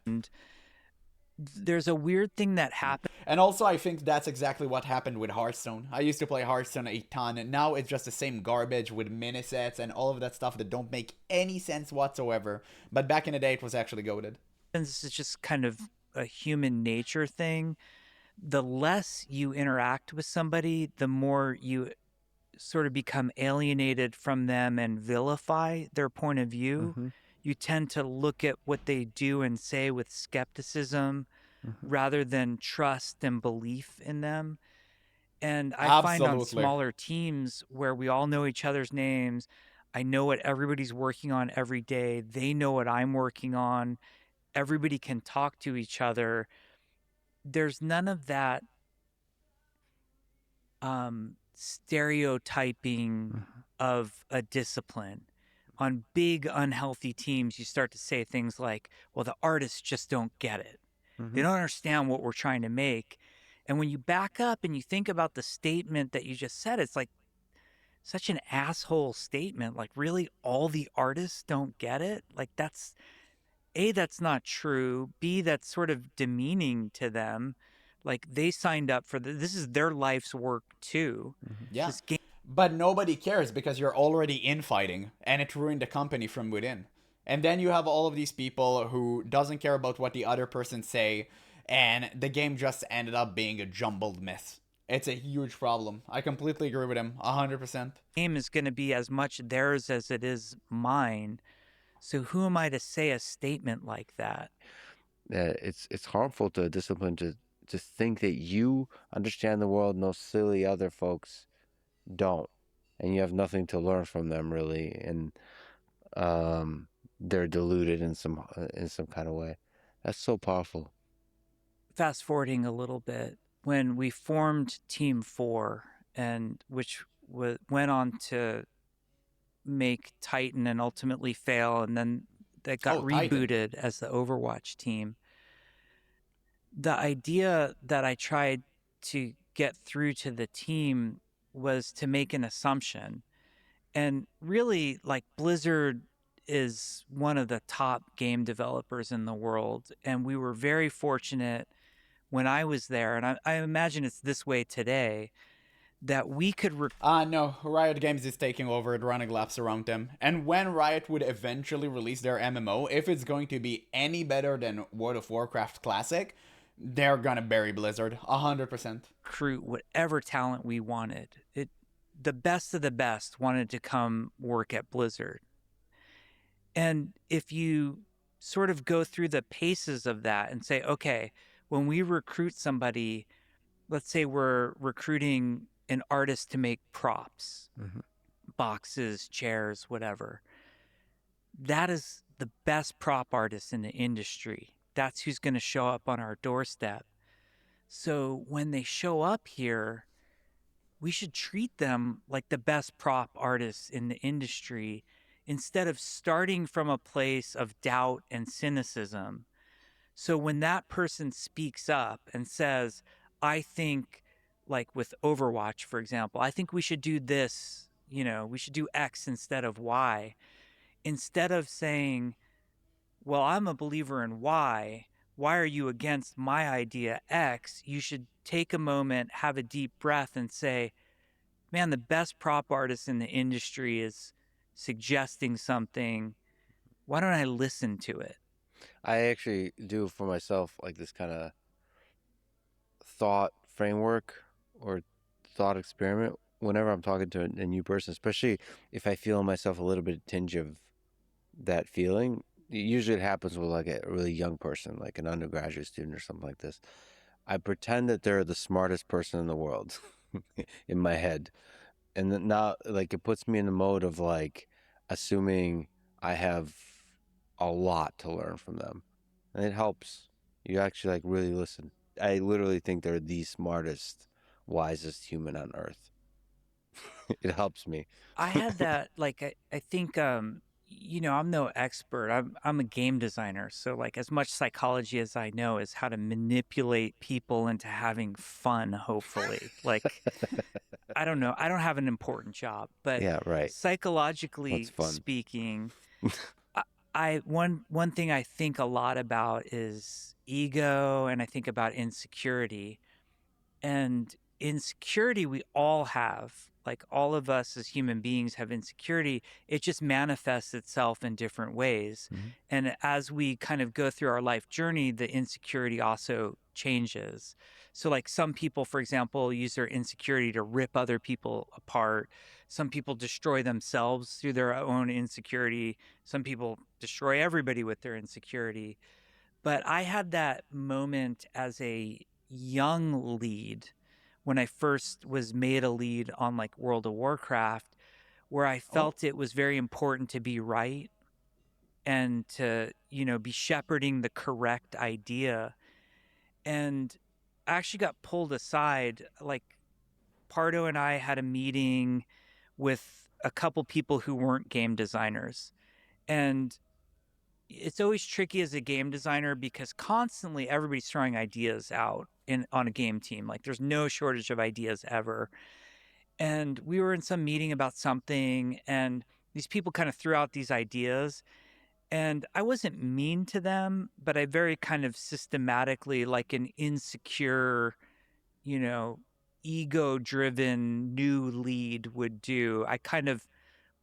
There's a weird thing that happens. And also, I think that's exactly what happened with Hearthstone. I used to play Hearthstone a ton, and now it's just the same garbage with minisets and all of that stuff that don't make any sense whatsoever. But back in the day, it was actually goated. This is just kind of a human nature thing. The less you interact with somebody, the more you sort of become alienated from them and vilify their point of view. Mm-hmm. You tend to look at what they do and say with skepticism rather than trust and belief in them. And I find on Absolutely. smaller teams where we all know each other's names, I know what everybody's working on every day, they know what I'm working on, everybody can talk to each other. There's none of that stereotyping of a discipline. On big unhealthy teams, you start to say things like, well, the artists just don't get it. They don't understand what we're trying to make. And when you back up and you think about the statement that you just said, it's like such an asshole statement. Like, really, all the artists don't get it? Like, that's A, that's not true. B, that's sort of demeaning to them. Like, they signed up for this is their life's work too. Yeah. This game. But nobody cares because you're already infighting, and it ruined the company from within. And then you have all of these people who doesn't care about what the other person say, and the game just ended up being a jumbled mess. It's a huge problem. I completely agree with him, 100%. Game is going to be as much theirs as it is mine. So who am I to say a statement like that? It's harmful to a discipline to think that you understand the world and those silly other folks don't. and you have nothing to learn from them really, and they're deluded in some kind of way. That's so powerful. Fast forwarding a little bit, when we formed Team 4, and which went on to make Titan and ultimately fail, and then that got Titan. rebooted as the Overwatch team. The idea that I tried to get through to the team was to make an assumption. And really, like, Blizzard is one of the top game developers in the world. And we were very fortunate when I was there, and I imagine it's this way today, that we could No, Riot Games is taking over and running laps around them. And when Riot would eventually release their MMO, if it's going to be any better than World of Warcraft Classic, they're gonna bury Blizzard 100%. recruit whatever talent we wanted. The best of the best wanted to come work at Blizzard. And if you sort of go through the paces of that and say, okay, when we recruit somebody, let's say we're recruiting an artist to make props, boxes, chairs, whatever. That is the best prop artist in the industry. That's who's going to show up on our doorstep. So when they show up here, we should treat them like the best prop artists in the industry instead of starting from a place of doubt and cynicism. So when that person speaks up and says, I think, like with Overwatch, for example, I think we should do this, we should do X instead of Y. Instead of saying, well, I'm a believer in Y, why are you against my idea X? You should take a moment, have a deep breath, and say, man, the best prop artist in the industry is suggesting something. Why don't I listen to it? I actually do for myself like this kind of thought framework or thought experiment whenever I'm talking to a new person, especially if I feel in myself a little bit of tinge of that feeling. Usually it happens with like a really young person, like an undergraduate student or something like this. I pretend that they're the smartest person in the world in my head. And then now, like, it puts me in the mode of like assuming I have a lot to learn from them. And it helps. You actually like really listen. I literally think they're the smartest, wisest human on earth. It helps me. I had that, like, I think, I'm no expert. I'm a game designer. So, like, as much psychology as I know is how to manipulate people into having fun, hopefully. Like, I don't know. I don't have an important job, but Yeah, right. psychologically What's fun? speaking, one thing I think a lot about is ego, and I think about insecurity. And insecurity we all have. Like, all of us as human beings have insecurity. It just manifests itself in different ways. And as we kind of go through our life journey, the insecurity also changes. So, like, some people, for example, use their insecurity to rip other people apart. Some people destroy themselves through their own insecurity. Some people destroy everybody with their insecurity. But I had that moment as a young lead when I first was made a lead on, like, World of Warcraft, where I felt it was very important to be right and to, be shepherding the correct idea. And I actually got pulled aside. Like, Pardo and I had a meeting with a couple people who weren't game designers. And it's always tricky as a game designer because constantly everybody's throwing ideas out on a game team. Like, there's no shortage of ideas ever. And we were in some meeting about something, and these people kind of threw out these ideas. And I wasn't mean to them, but I very kind of systematically, like an insecure, ego-driven new lead would do, I kind of,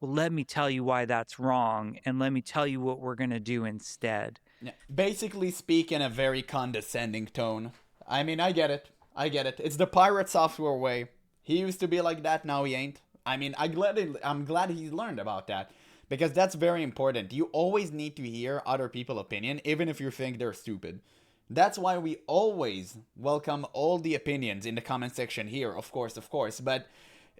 well, let me tell you why that's wrong, and let me tell you what we're going to do instead. Yeah. Basically speak in a very condescending tone. I mean, I get it. It's the pirate software way. He used to be like that, now he ain't. I mean, I'm glad he learned about that. Because that's very important. You always need to hear other people's opinion, even if you think they're stupid. That's why we always welcome all the opinions in the comment section here, of course. But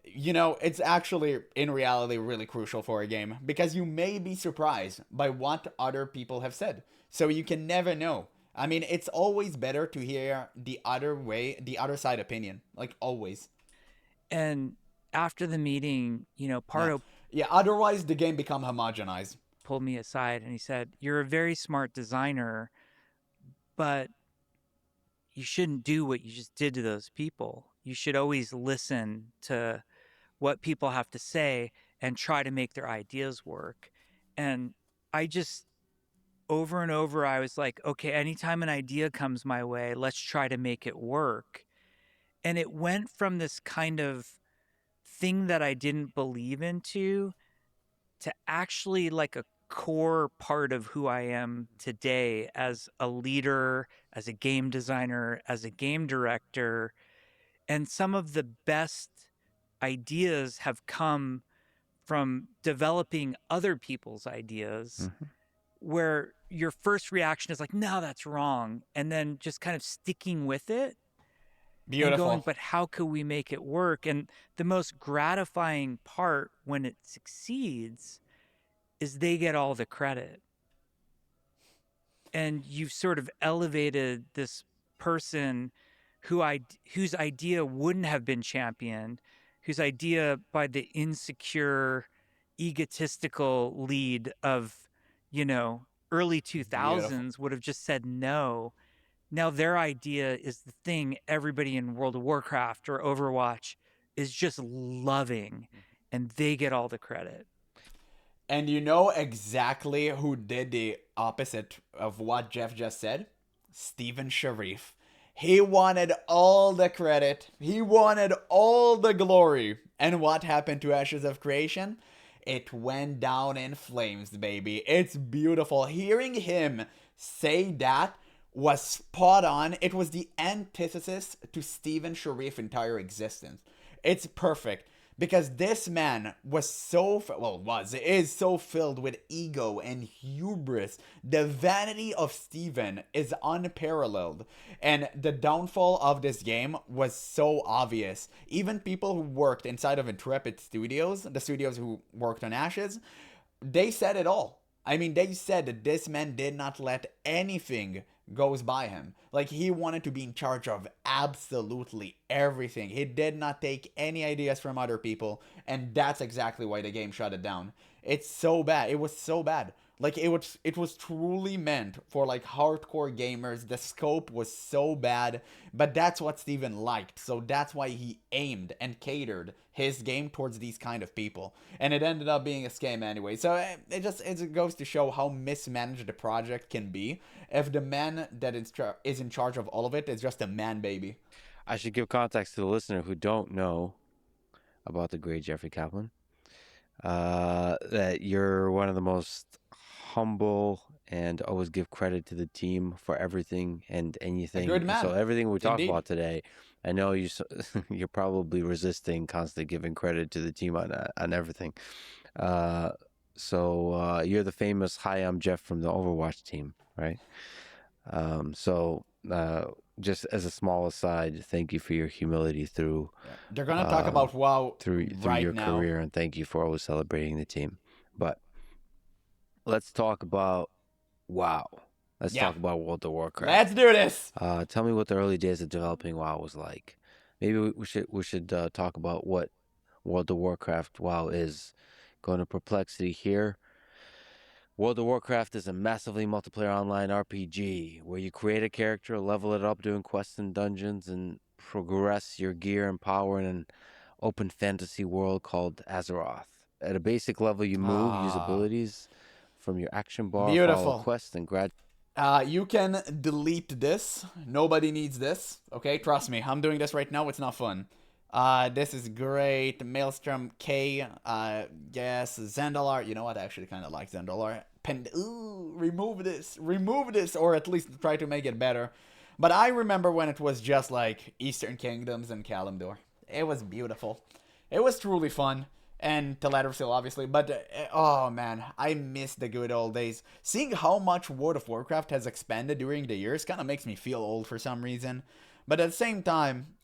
You know, it's actually, in reality, really crucial for a game because you may be surprised by what other people have said. So you can never know. I mean, it's always better to hear the other way, the other side opinion, like always. And after the meeting, Yeah. Pardo Yeah, otherwise the game become homogenized. pulled me aside and he said, "You're a very smart designer, but you shouldn't do what you just did to those people. You should always listen to what people have to say and try to make their ideas work." And I just, over and over, I was like, okay, anytime an idea comes my way, let's try to make it work. And it went from this kind of thing that I didn't believe into to actually like a core part of who I am today as a leader, as a game designer, as a game director. And some of the best ideas have come from developing other people's ideas, where your first reaction is like, no, that's wrong. And then just kind of sticking with it and going, Beautiful. but how could we make it work? And the most gratifying part when it succeeds is they get all the credit. And you've sort of elevated this person whose idea wouldn't have been championed, whose idea by the insecure, egotistical lead of, early 2000s would have just said no. Now their idea is the thing everybody in World of Warcraft or Overwatch is just loving, and they get all the credit. And you know exactly who did the opposite of what Jeff just said? Steven Sharif. He wanted all the credit. He wanted all the glory. And what happened to Ashes of Creation? It went down in flames, baby. It's beautiful. Hearing him say that was spot on. It was the antithesis to Steven Sharif's entire existence. It's perfect. Because this man was so, is so filled with ego and hubris. The vanity of Steven is unparalleled. And the downfall of this game was so obvious. Even people who worked inside of Intrepid Studios, the studios who worked on Ashes, they said it all. I mean, they said that this man did not let anything goes by him. Like, he wanted to be in charge of absolutely everything. He did not take any ideas from other people, and that's exactly why the game shut it down. It's so bad. It was so bad. Like, it was truly meant for like hardcore gamers. The scope was so bad, but that's what Steven liked. So that's why he aimed and catered his game towards these kind of people. And it ended up being a scam anyway. So it goes to show how mismanaged the project can be if the man that is in charge of all of it is just a man baby. I should give context to the listener who don't know about the great Jeffrey Kaplan. That you're one of the most humble and always give credit to the team for everything and anything. A good man. So everything we talk Indeed. about today, I know you're probably resisting constantly giving credit to the team on everything. So you're the famous "Hi, I'm Jeff" from the Overwatch team, right? Just as a small aside, thank you for your humility through. They're gonna talk about WoW through right your now. career, and thank you for always celebrating the team. But let's talk about WoW. Let's talk about World of Warcraft. Let's do this. Tell me what the early days of developing WoW was like. Maybe we should talk about what World of Warcraft WoW is. Going to Perplexity here. World of Warcraft is a massively multiplayer online RPG where you create a character, level it up doing quests and dungeons, and progress your gear and power in an open fantasy world called Azeroth. At a basic level, you move, use abilities from your action bar, follow quests, and you can delete this. Nobody needs this. Okay, trust me. I'm doing this right now. It's not fun. This is great. Maelstrom K. Yes, Zandalar. You know what? I actually kind of like Zandalar. Remove this, or at least try to make it better. But I remember when it was just like Eastern Kingdoms and Kalimdor. It was beautiful. It was truly fun. And Teldrassil, obviously. But, oh man, I miss the good old days. Seeing how much World of Warcraft has expanded during the years kind of makes me feel old for some reason. But at the same time,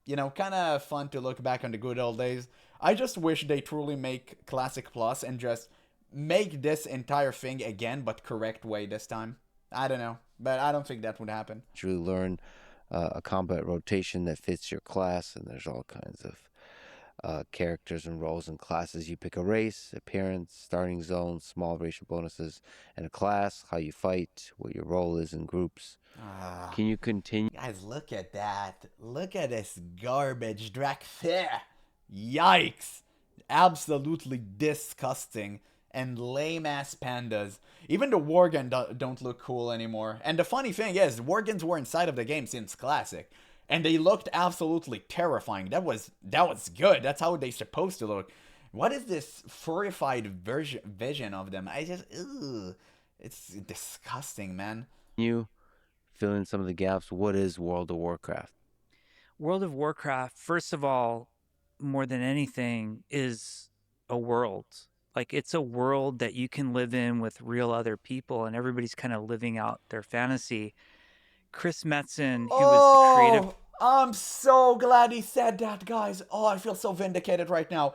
You know, kind of fun to look back on the good old days. I just wish they truly make Classic Plus and just make this entire thing again, but correct way this time. I don't know, but I don't think that would happen. You learn a combat rotation that fits your class, and there's all kinds of characters and roles and classes. You pick a race, appearance, starting zone, small racial bonuses, and a class, how you fight, what your role is in groups. Can you continue? Guys, look at that. Look at this garbage. Yikes. Absolutely disgusting. And lame-ass pandas. Even the Worgen don't look cool anymore. And the funny thing is, Worgens were inside of the game since Classic. And they looked absolutely terrifying. That was good. That's how they're supposed to look. What is this furrified vision of them? It's disgusting, man. You fill in some of the gaps. What is World of Warcraft? World of Warcraft, first of all, more than anything, is a world. Like, it's a world that you can live in with real other people, and everybody's kind of living out their fantasy. Chris Metzen, who was the creative... I'm so glad he said that, guys. Oh, I feel so vindicated right now.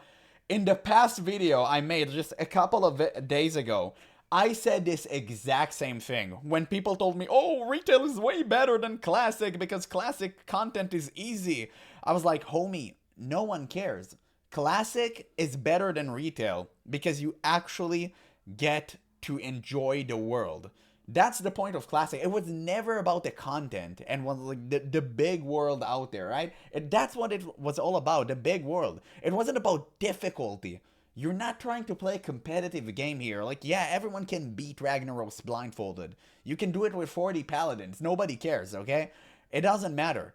In the past video I made just a couple of days ago, I said this exact same thing. When people told me, oh, retail is way better than Classic because Classic content is easy. I was like, homie, no one cares. Classic is better than retail because you actually get to enjoy the world. That's the point of Classic. It was never about the content and was like the big world out there, right? That's what it was all about, the big world. It wasn't about difficulty. You're not trying to play a competitive game here. Like, yeah, everyone can beat Ragnaros blindfolded. You can do it with 40 paladins. Nobody cares, okay? It doesn't matter.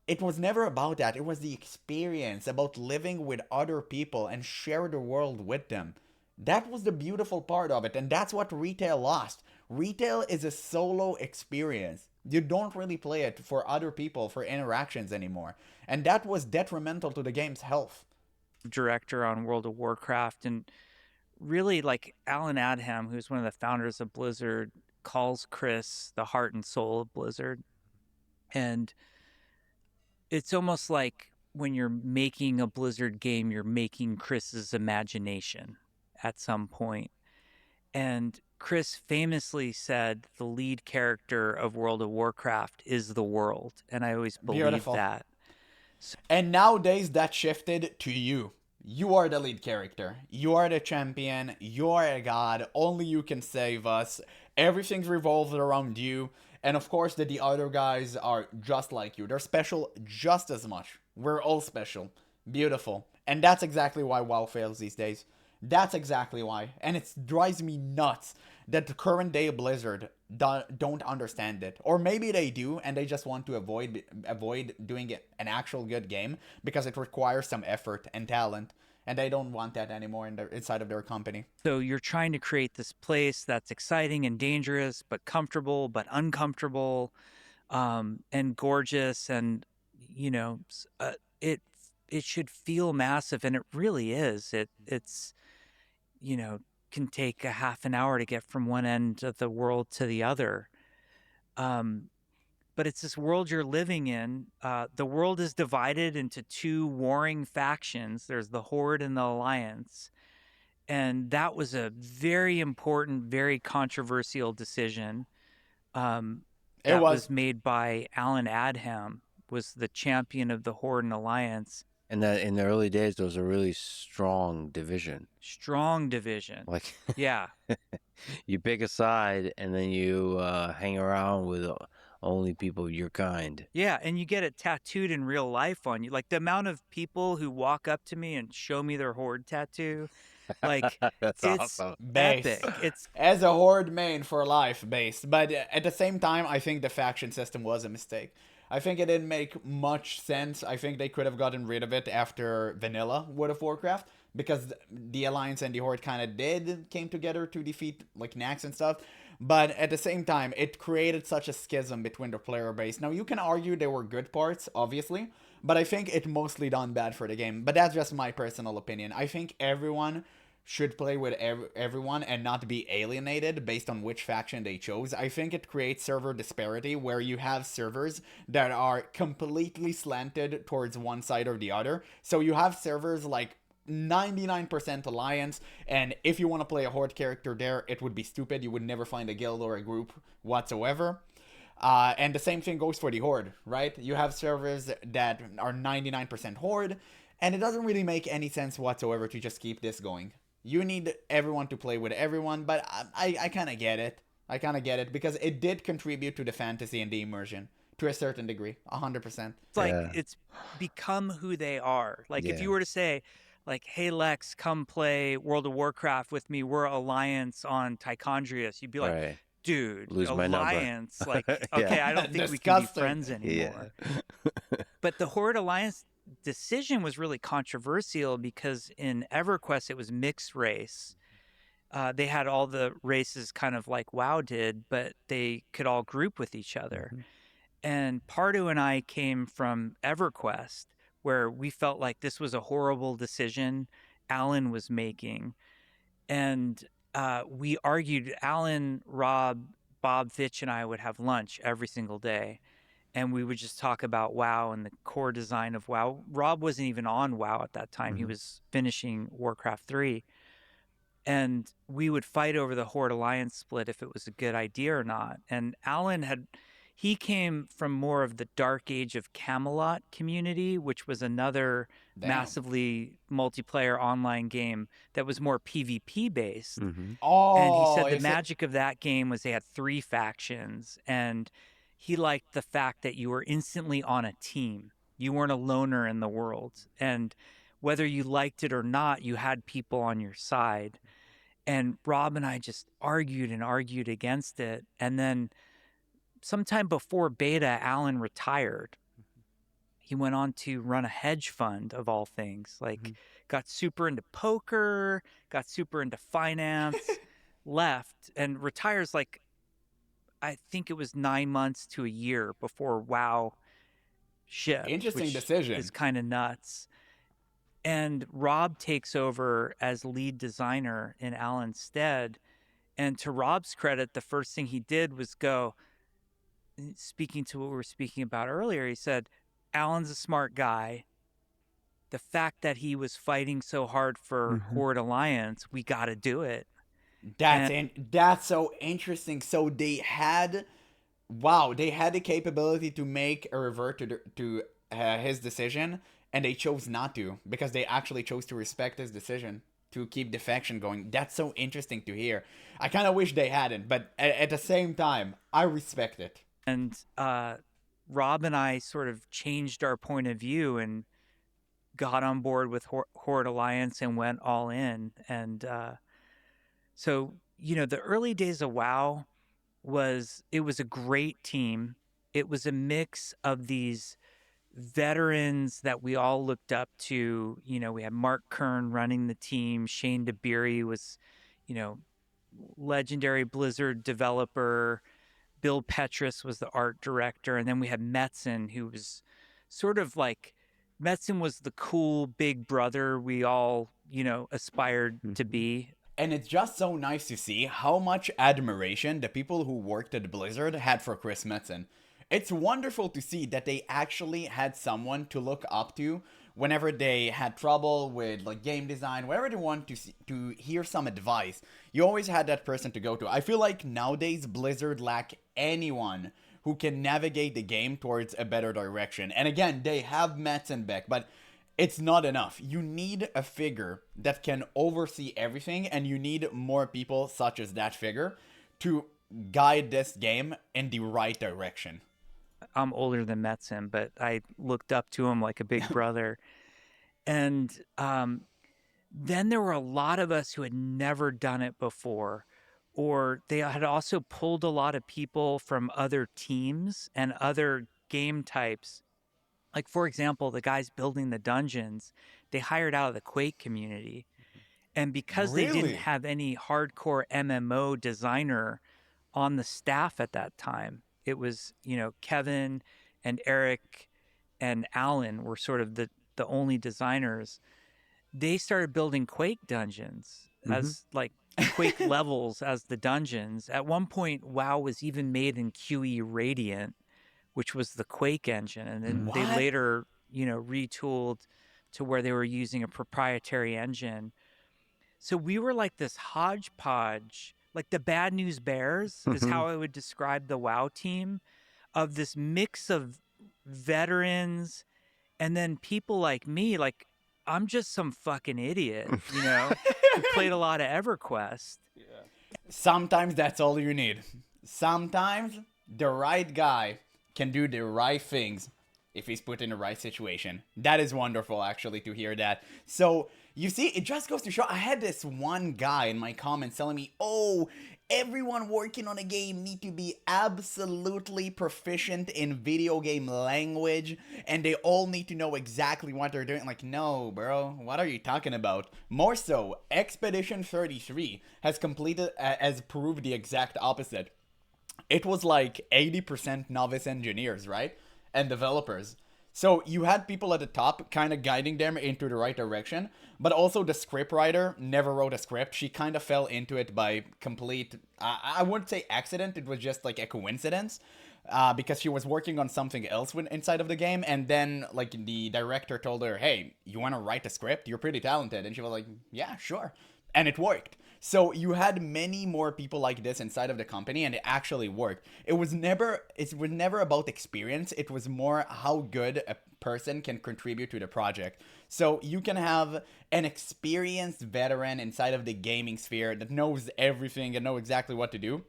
It was never about that. It was the experience, about living with other people and share the world with them. That was the beautiful part of it, and that's what retail lost. Retail is a solo experience. You don't really play it for other people, for interactions anymore. And that was detrimental to the game's health. Director on World of Warcraft, and really, like, Alan Adham, who's one of the founders of Blizzard, calls Chris the heart and soul of Blizzard. And it's almost like when you're making a Blizzard game, you're making Chris's imagination at some point. And Chris famously said the lead character of World of Warcraft is the world. And I always believed that. And nowadays that shifted to you. You are the lead character. You are the champion. You are a god. Only you can save us. Everything's revolved around you. And of course the other guys are just like you. They're special just as much. We're all special. Beautiful. And that's exactly why WoW fails these days. That's exactly why. And it drives me nuts that the current day Blizzard don't understand it. Or maybe they do and they just want to avoid doing an actual good game because it requires some effort and talent. And they don't want that anymore inside of their company. So you're trying to create this place that's exciting and dangerous, but comfortable, but uncomfortable, and gorgeous. And, you know, it should feel massive. And it really is. It's, you know, can take a half an hour to get from one end of the world to the other. But it's this world you're living in. The world is divided into two warring factions. There's the Horde and the Alliance. And that was a very important, very controversial decision. It was made by Alan Adham, was the champion of the Horde and Alliance. And that in the early days, there was a really strong division. Strong division. Like, yeah. You pick a side and then you hang around with only people your kind. Yeah, and you get it tattooed in real life on you. Like, the amount of people who walk up to me and show me their Horde tattoo, like, That's it's awesome. epic. It's as a Horde main for life based. But at the same time, I think the faction system was a mistake. I think it didn't make much sense. I think they could have gotten rid of it after vanilla World of Warcraft, because the Alliance and the Horde kind of came together to defeat like Nax and stuff. But at the same time, it created such a schism between the player base. Now, you can argue there were good parts, obviously, but I think it mostly done bad for the game. But that's just my personal opinion. I think everyone should play with everyone and not be alienated based on which faction they chose. I think it creates server disparity where you have servers that are completely slanted towards one side or the other. So you have servers like 99% alliance, and if you want to play a Horde character there, it would be stupid. You would never find a guild or a group whatsoever. And the same thing goes for the Horde, right? You have servers that are 99% Horde, and it doesn't really make any sense whatsoever to just keep this going. You need everyone to play with everyone, but I kind of get it. I kind of get it because it did contribute to the fantasy and the immersion to a certain degree, 100%. It's like it's become who they are. Like if you were to say, like, hey, Lex, come play World of Warcraft with me. We're Alliance on Tichondrius. You'd be like, dude, lose Alliance. My number. Like, okay, I don't think we can be friends anymore. But the Horde Alliance decision was really controversial because in EverQuest, it was mixed race. They had all the races kind of like WoW did, but they could all group with each other. And Pardo and I came from EverQuest, where we felt like this was a horrible decision Alan was making. And we argued, Alan, Rob, Bob Fitch, and I would have lunch every single day. And we would just talk about WoW and the core design of WoW. Rob wasn't even on WoW at that time. He was finishing Warcraft 3. And we would fight over the Horde Alliance split if it was a good idea or not. And Alan he came from more of the Dark Age of Camelot community, which was another massively multiplayer online game that was more PvP based. Oh, and he said the magic of that game was they had 3 factions, and he liked the fact that you were instantly on a team. You weren't a loner in the world. And whether you liked it or not, you had people on your side. And Rob and I just argued and argued against it. And then sometime before beta, Alan retired. He went on to run a hedge fund, of all things. Like, got super into poker, got super into finance, left, and retires like, I think it was 9 months to a year before WoW shipped. Interesting decision. It's kind of nuts. And Rob takes over as lead designer in Alan's stead. And to Rob's credit, the first thing he did was go, speaking to what we were speaking about earlier, he said, Alan's a smart guy. The fact that he was fighting so hard for Horde Alliance, we got to do it. That's so interesting. So they had the capability to make a revert to his decision, and they chose not to because they actually chose to respect his decision to keep the faction going. That's so interesting to hear. I kind of wish they hadn't, but at the same time, I respect it. And Rob and I sort of changed our point of view and got on board with Horde Alliance and went all in. And so, the early days of WoW was a great team. It was a mix of these veterans that we all looked up to. We had Mark Kern running the team. Shane DeBeery was, legendary Blizzard developer. Bill Petrus was the art director. And then we had Metzen, who was sort of like, Metzen was the cool big brother we all, aspired to be. And it's just so nice to see how much admiration the people who worked at Blizzard had for Chris Metzen. It's wonderful to see that they actually had someone to look up to whenever they had trouble with like game design, whenever they want to hear some advice. You always had that person to go to. I feel like nowadays Blizzard lack anyone who can navigate the game towards a better direction. And again, they have Metzen back, but it's not enough. You need a figure that can oversee everything, and you need more people such as that figure to guide this game in the right direction. I'm older than Metzen, but I looked up to him like a big brother. And then there were a lot of us who had never done it before, or they had also pulled a lot of people from other teams and other game types. Like, for example, the guys building the dungeons, they hired out of the Quake community. And because they didn't have any hardcore MMO designer on the staff at that time, it was, Kevin and Eric and Alan were sort of the only designers. They started building Quake dungeons. as like Quake levels as the dungeons. At one point, WoW was even made in QE Radiant, which was the Quake engine, and then they What? later, retooled to where they were using a proprietary engine. So we were like this hodgepodge, like the Bad News Bears is how I would describe the WoW team, of this mix of veterans and then people like me. Like, I'm just some fucking idiot, who played a lot of EverQuest. Sometimes that's all you need. Sometimes the right guy can do the right things if he's put in the right situation. That is wonderful, actually, to hear that. So, you see, it just goes to show, I had this one guy in my comments telling me, oh, everyone working on a game need to be absolutely proficient in video game language, and they all need to know exactly what they're doing. Like, no, bro, what are you talking about? More so, Expedition 33 has proved the exact opposite. It was like 80% novice engineers, right? And developers. So you had people at the top kind of guiding them into the right direction, but also the scriptwriter never wrote a script. She kind of fell into it by complete, I wouldn't say accident, it was just like a coincidence. Because she was working on something else inside of the game, and then like the director told her, hey, you want to write a script? You're pretty talented. And she was like, yeah, sure. And it worked. So you had many more people like this inside of the company, and it actually worked. It was never about experience. It was more how good a person can contribute to the project. So you can have an experienced veteran inside of the gaming sphere that knows everything and know exactly what to do.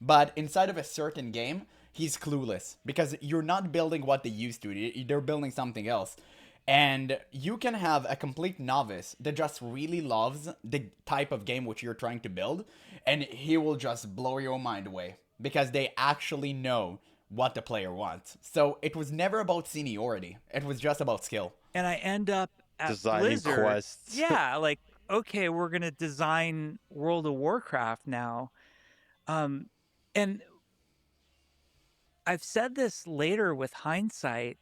But inside of a certain game, he's clueless because you're not building what they used to. They're building something else. And you can have a complete novice that just really loves the type of game which you're trying to build, and he will just blow your mind away because they actually know what the player wants. So it was never about seniority. It was just about skill. And I end up at Designing Blizzard. quests. Yeah, like, okay, we're going to design World of Warcraft now. And I've said this later with hindsight,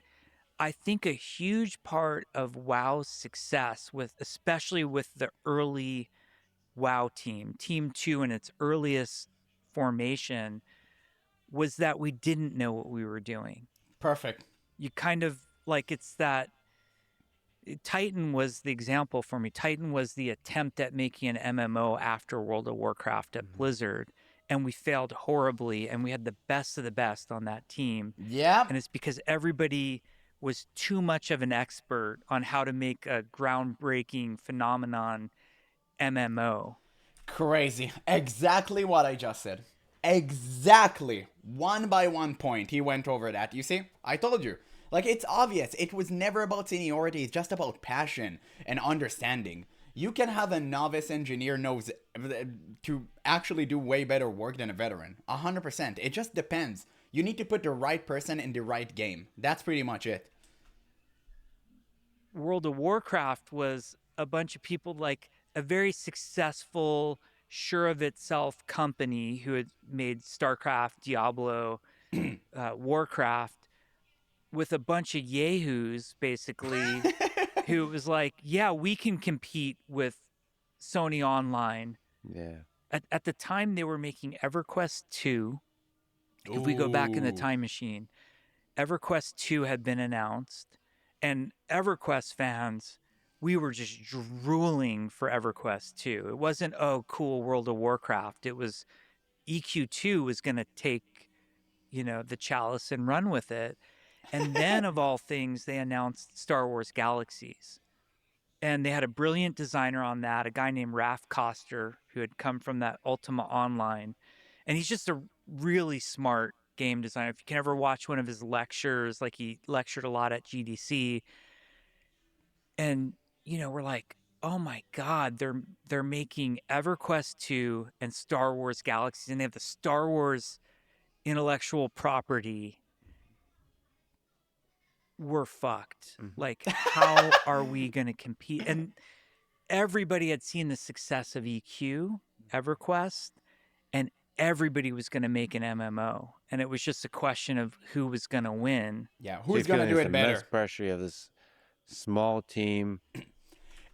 I think a huge part of WoW's success, especially with the early WoW Team 2 in its earliest formation, was that we didn't know what we were doing. Perfect. You kind of, like, it's that Titan was the example for me. Titan was the attempt at making an MMO after World of Warcraft at Blizzard, and we failed horribly, and we had the best of the best on that team. Yeah. And it's because everybody was too much of an expert on how to make a groundbreaking phenomenon MMO. Crazy. Exactly what I just said. Exactly. One by one point, he went over that. You see? I told you. Like, it's obvious. It was never about seniority. It's just about passion and understanding. You can have a novice engineer knows to actually do way better work than a veteran. 100%. It just depends. You need to put the right person in the right game. That's pretty much it. World of Warcraft was a bunch of people, like a very successful, sure of itself company who had made StarCraft, Diablo, Warcraft, with a bunch of yahoos, basically, who was like, yeah, we can compete with Sony Online. Yeah. At the time, they were making EverQuest 2. If we go back in the time machine, EverQuest 2 had been announced, and EverQuest fans, we were just drooling for EverQuest 2. It wasn't, oh, cool, World of Warcraft. It was EQ2 was going to take, the chalice and run with it. And then, of all things, they announced Star Wars Galaxies. And they had a brilliant designer on that, a guy named Raph Koster, who had come from that Ultima Online. And he's just a really smart game designer. If you can ever watch one of his lectures, like he lectured a lot at GDC. And, we're like, oh my God, they're making EverQuest 2 and Star Wars Galaxies, and they have the Star Wars intellectual property. We're fucked. Like, how are we going to compete? And everybody had seen the success of EQ, EverQuest, and everybody was going to make an MMO. And it was just a question of who was going to win. Yeah, who's going to do it better? Immense pressure of this small team.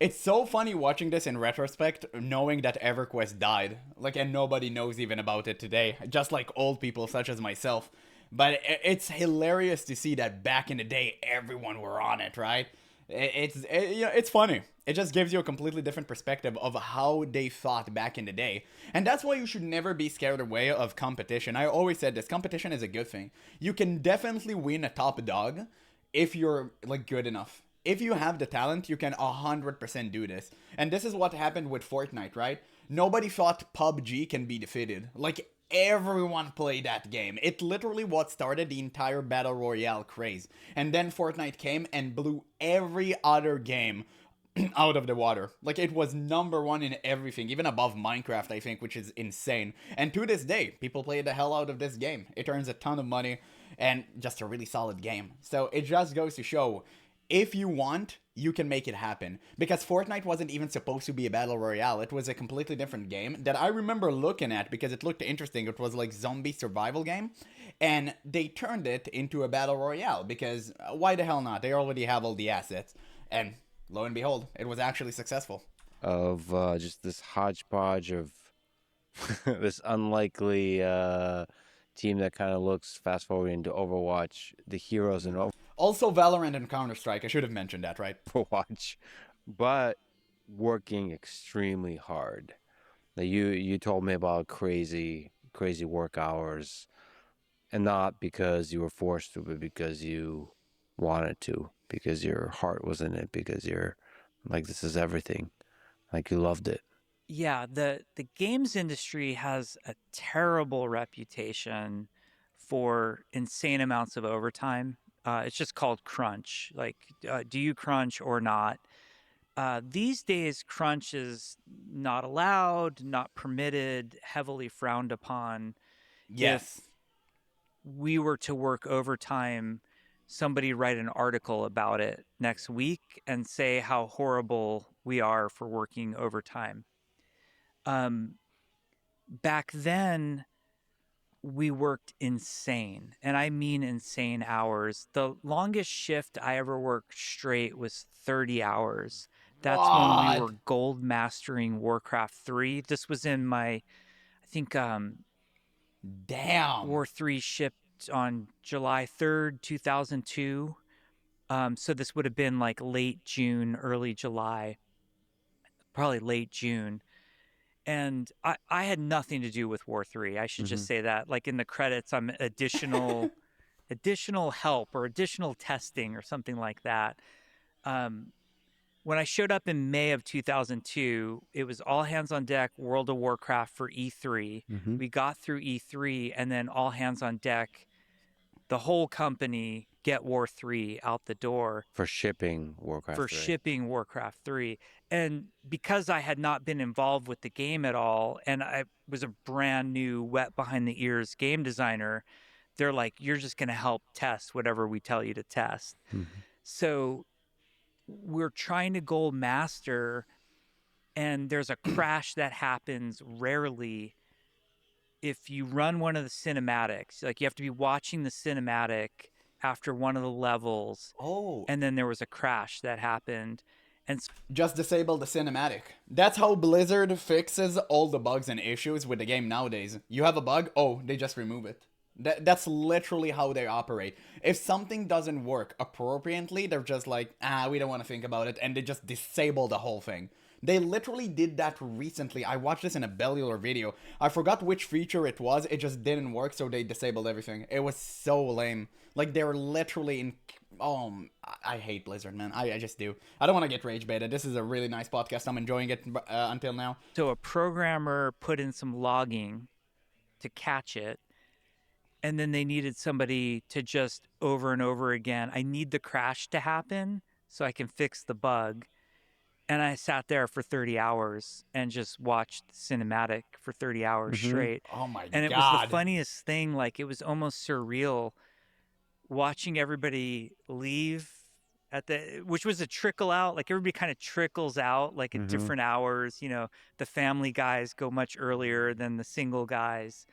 It's so funny watching this in retrospect, knowing that EverQuest died. Like, and nobody knows even about it today, just like old people such as myself. But it's hilarious to see that back in the day, everyone were on it, right? It's funny. It just gives you a completely different perspective of how they thought back in the day. And that's why you should never be scared away of competition. I always said this, competition is a good thing. You can definitely win a top dog if you're like good enough. If you have the talent, you can 100% do this. And this is what happened with Fortnite, right? Nobody thought PUBG can be defeated. Like, everyone played that game. It literally what started the entire Battle Royale craze. And then Fortnite came and blew every other game out of the water. Like, it was number one in everything, even above Minecraft, I think, which is insane. And to this day, people play the hell out of this game. It earns a ton of money and just a really solid game. So it just goes to show, if you want, you can make it happen. Because Fortnite wasn't even supposed to be a battle royale. It was a completely different game that I remember looking at because it looked interesting. It was like zombie survival game. And they turned it into a battle royale because why the hell not? They already have all the assets. And lo and behold, it was actually successful. Of just this hodgepodge of this unlikely team that kind of looks fast forward into Overwatch, the heroes in Also Valorant and Counter-Strike. I should have mentioned that, right? Overwatch, but working extremely hard. Now, you told me about crazy work hours, and not because you were forced to, but because you wanted to, because your heart was in it, because you're like, this is everything. Like, you loved it. Yeah, the games industry has a terrible reputation for insane amounts of overtime. It's just called crunch. Like, do you crunch or not? These days, crunch is not allowed, not permitted, heavily frowned upon. Yes. If we were to work overtime, somebody write an article about it next week and say how horrible we are for working overtime. Back then, we worked insane, and I mean insane hours. The longest shift I ever worked straight was 30 hours. That's when we were gold mastering Warcraft 3. This was in my, I think, Damn. War 3 shipped on July 3rd, 2002. So this would have been like late June, early July, probably late June. And I had nothing to do with War 3. I should just say that. Like in the credits, I'm additional help or additional testing or something like that. When I showed up in May of 2002, it was all hands on deck, World of Warcraft for E3. We got through E3 and then all hands on deck, the whole company, get War 3 out the door. For shipping Warcraft 3. And because I had not been involved with the game at all, and I was a brand new, wet behind the ears game designer, they're like, you're just going to help test whatever we tell you to test. So we're trying to gold master, and there's a crash that happens rarely if you run one of the cinematics. Like, you have to be watching the cinematic after one of the levels. Oh. And then there was a crash that happened. And just disable the cinematic. That's how Blizzard fixes all the bugs and issues with the game nowadays. You have a bug, oh, they just remove it. That's literally how they operate. If something doesn't work appropriately, they're just like, we don't want to think about it, and they just disable the whole thing. They literally did that recently. I watched this in a Bellular video. I forgot which feature it was. It just didn't work, so they disabled everything. It was so lame. Like, they were literally in... Oh, I hate Blizzard, man. I just do. I don't want to get rage baited. This is a really nice podcast. I'm enjoying it until now. So a programmer put in some logging to catch it, and then they needed somebody to just over and over again, I need the crash to happen so I can fix the bug. And I sat there for 30 hours and just watched the cinematic for 30 hours straight. Oh my God. And it was the funniest thing. Like, it was almost surreal watching everybody leave which was a trickle out. Like, everybody kind of trickles out, like at different hours. You know, the family guys go much earlier than the single guys.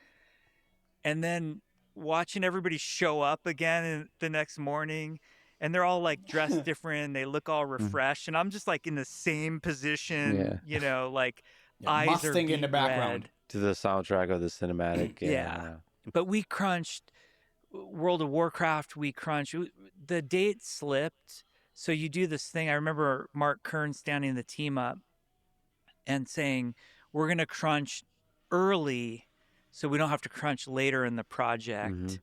And then watching everybody show up again the next morning and they're all like dressed different. They look all refreshed, and I'm just like in the same position, like Yeah, eyes are Mustang in the beet background. red. To the soundtrack of the cinematic. Yeah. But we crunched World of Warcraft. The date slipped. So you do this thing. I remember Mark Kern standing the team up and saying, we're going to crunch early so we don't have to crunch later in the project.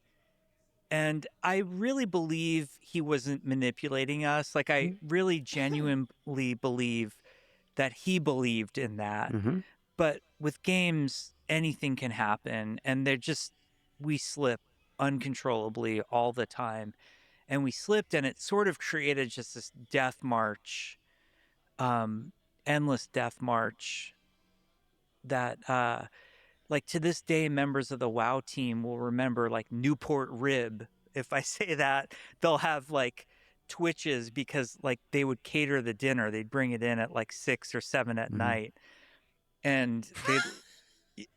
And I really believe he wasn't manipulating us. Like, I really genuinely believe that he believed in that. But with games, anything can happen. And we slip uncontrollably all the time. And we slipped, and it sort of created just this death march, endless death march that, like, to this day, members of the WoW team will remember, like, Newport Rib. If I say that, they'll have, like, twitches because, like, they would cater the dinner. They'd bring it in at, like, 6 or 7 at night. And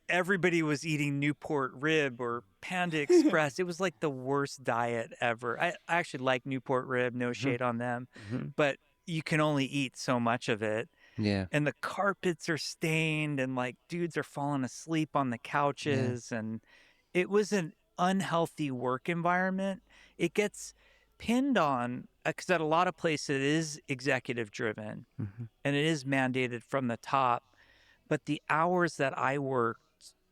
everybody was eating Newport Rib or Panda Express. It was, like, the worst diet ever. I actually like Newport Rib, no shade on them. But you can only eat so much of it. Yeah. And the carpets are stained, and like dudes are falling asleep on the couches. And it was an unhealthy work environment. It gets pinned on because at a lot of places it is executive driven and it is mandated from the top. But the hours that I worked,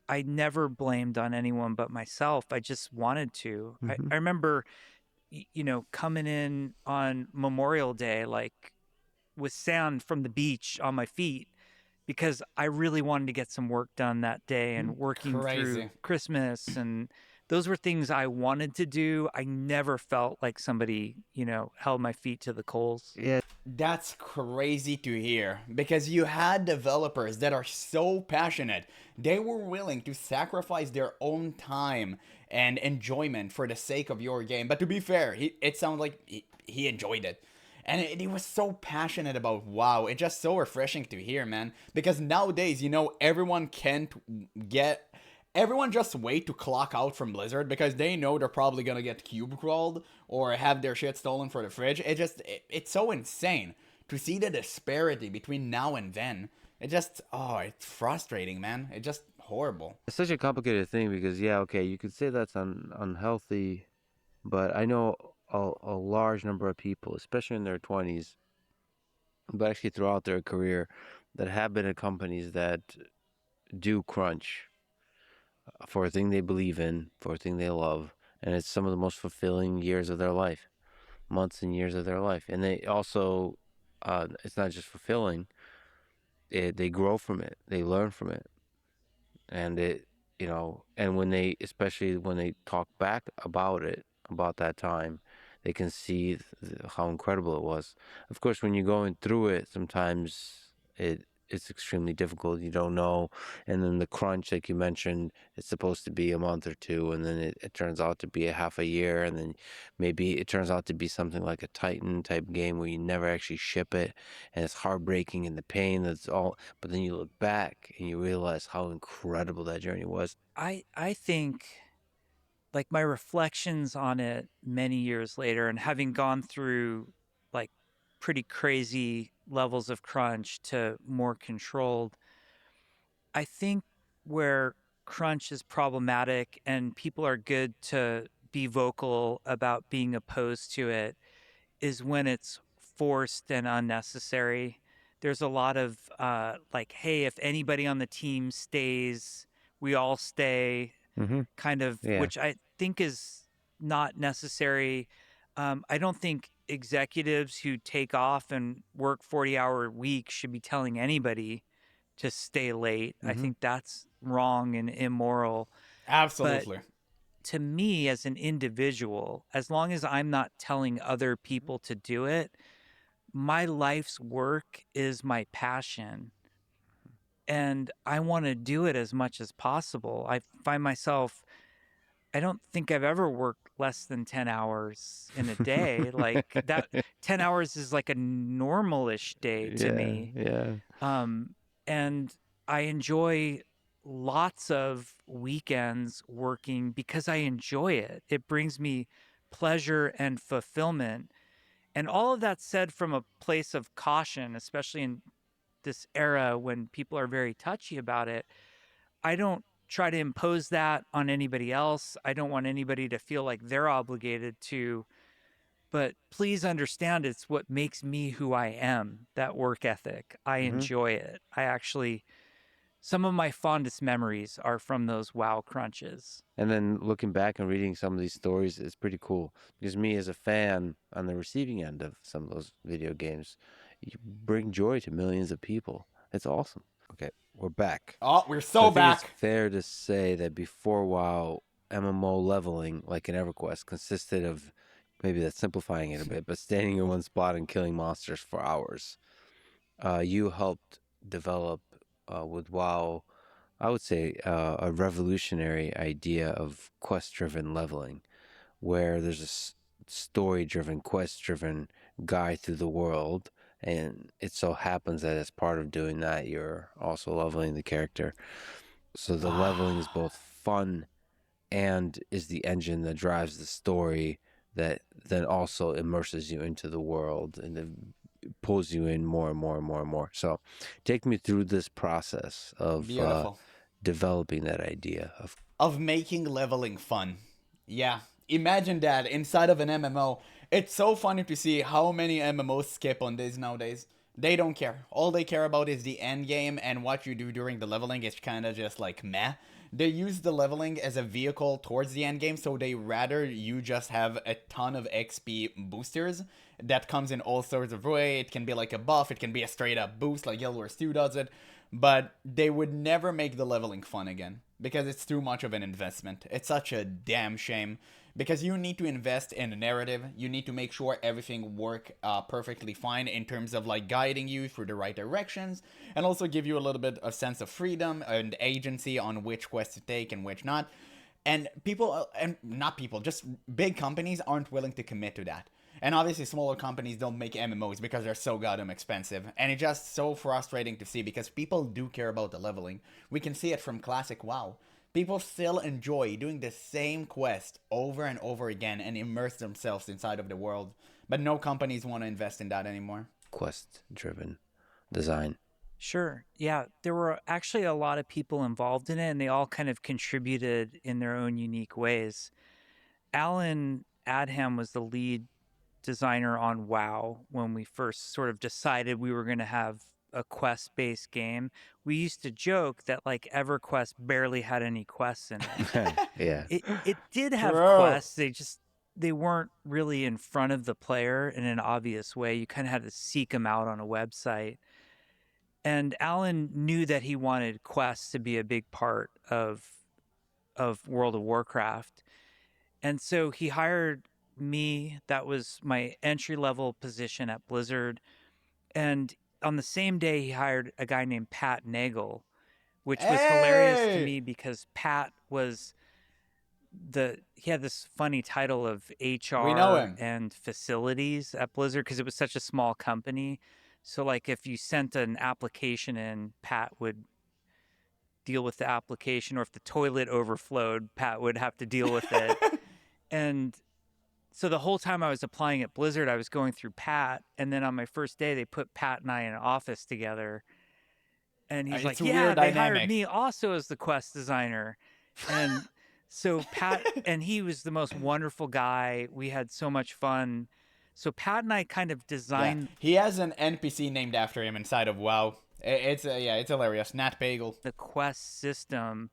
I never blamed on anyone but myself. I just wanted to. I remember, coming in on Memorial Day, like, with sand from the beach on my feet because I really wanted to get some work done that day, and working through Christmas. And those were things I wanted to do. I never felt like somebody, held my feet to the coals. Yeah. That's crazy to hear, because you had developers that are so passionate. They were willing to sacrifice their own time and enjoyment for the sake of your game. But to be fair, it sounded like he enjoyed it. And he was so passionate about WoW. It's just so refreshing to hear, man. Because nowadays, everyone just wait to clock out from Blizzard because they know they're probably gonna get cube crawled or have their shit stolen for the fridge. It's so insane to see the disparity between now and then. It's frustrating, man. It's just horrible. It's such a complicated thing because, you could say that's unhealthy, but I know a large number of people, especially in their 20s, but actually throughout their career, that have been in companies that do crunch for a thing they believe in, for a thing they love, and it's some of the most fulfilling years of their life, months and years of their life. And they also, it's not just fulfilling, they grow from it, they learn from it, and and especially when they talk back about that time, they can see how incredible it was. Of course, when you're going through it, sometimes it's extremely difficult. You don't know. And then the crunch, like you mentioned, it's supposed to be a month or two, and then it turns out to be a half a year, and then maybe it turns out to be something like a Titan type game where you never actually ship it, and it's heartbreaking and the pain that's all. But then you look back and you realize how incredible that journey was. I think, like, my reflections on it many years later, and having gone through like pretty crazy levels of crunch to more controlled, I think where crunch is problematic and people are good to be vocal about being opposed to it is when it's forced and unnecessary. There's a lot of like, hey, if anybody on the team stays, we all stay, kind of, which I think is not necessary. I don't think executives who take off and work 40-hour weeks should be telling anybody to stay late. I think that's wrong and immoral. Absolutely. But to me, as an individual, as long as I'm not telling other people to do it, my life's work is my passion. And I want to do it as much as possible. I find myself, I don't think I've ever worked less than 10 hours in a day. Like, that 10 hours is like a normal-ish day to me. Yeah. And I enjoy lots of weekends working because I enjoy it. It brings me pleasure and fulfillment. And all of that said from a place of caution, especially in this era when people are very touchy about it. I don't try to impose that on anybody else. I don't want anybody to feel like they're obligated to, but please understand it's what makes me who I am, that work ethic. I enjoy it. I actually, some of my fondest memories are from those WoW crunches. And then looking back and reading some of these stories is pretty cool because me as a fan on the receiving end of some of those video games, you bring joy to millions of people. It's awesome. Okay, we're back. Oh, we're So I so think it's back. fair to say that before WoW, MMO leveling, like in EverQuest, consisted of, maybe that's simplifying it a bit, but standing in one spot and killing monsters for hours. You helped develop with WoW, I would say, a revolutionary idea of quest-driven leveling, where there's a story-driven, quest-driven guide through the world, and it so happens that as part of doing that, you're also leveling the character. So the leveling is both fun and is the engine that drives the story that then also immerses you into the world and then pulls you in more and more and more and more. So take me through this process of Beautiful. developing that idea Of making leveling fun. Yeah. Imagine that inside of an MMO. It's so funny to see how many MMOs skip on this nowadays. They don't care. All they care about is the end game, and what you do during the leveling is kind of just like meh. They use the leveling as a vehicle towards the end game, so they rather you just have a ton of XP boosters that comes in all sorts of way. It can be like a buff, it can be a straight up boost like Guild Wars 2 does it, but they would never make the leveling fun again because it's too much of an investment. It's such a damn shame because you need to invest in a narrative. You need to make sure everything work perfectly fine in terms of like guiding you through the right directions, and also give you a little bit of sense of freedom and agency on which quest to take and which not. And people, and not people, just big companies aren't willing to commit to that. And obviously, smaller companies don't make MMOs because they're so goddamn expensive. And it's just so frustrating to see because people do care about the leveling. We can see it from classic WoW. People still enjoy doing the same quest over and over again and immerse themselves inside of the world. But no companies want to invest in that anymore. quest-driven design. Sure. Yeah. There were actually a lot of people involved in it, and they all kind of contributed in their own unique ways. Alan Adham was the lead designer on WoW when we first sort of decided we were going to have a quest-based game. We used to joke that like EverQuest barely had any quests in it. Yeah. It did have True. quests. They weren't really in front of the player in an obvious way. You kind of had to seek them out on a website. And Alan knew that he wanted quests to be a big part of World of Warcraft. And so he hired me. That was my entry level position at Blizzard. And on the same day, he hired a guy named Pat Nagel, which was hilarious to Hey! me because Pat was he had this funny title of HR We know him. and facilities at Blizzard because it was such a small company. So like if you sent an application in, Pat would deal with the application, or if the toilet overflowed, Pat would have to deal with it. And so the whole time I was applying at Blizzard, I was going through Pat, and then on my first day, they put Pat and I in an office together. And he's It's like, a yeah, weird they dynamic. hired me also as the quest designer. And so Pat, and he was the most wonderful guy. We had so much fun. So Pat and I kind of Yeah. designed He has an NPC named after him inside of WoW. It's hilarious. Nat Bagel. the quest system.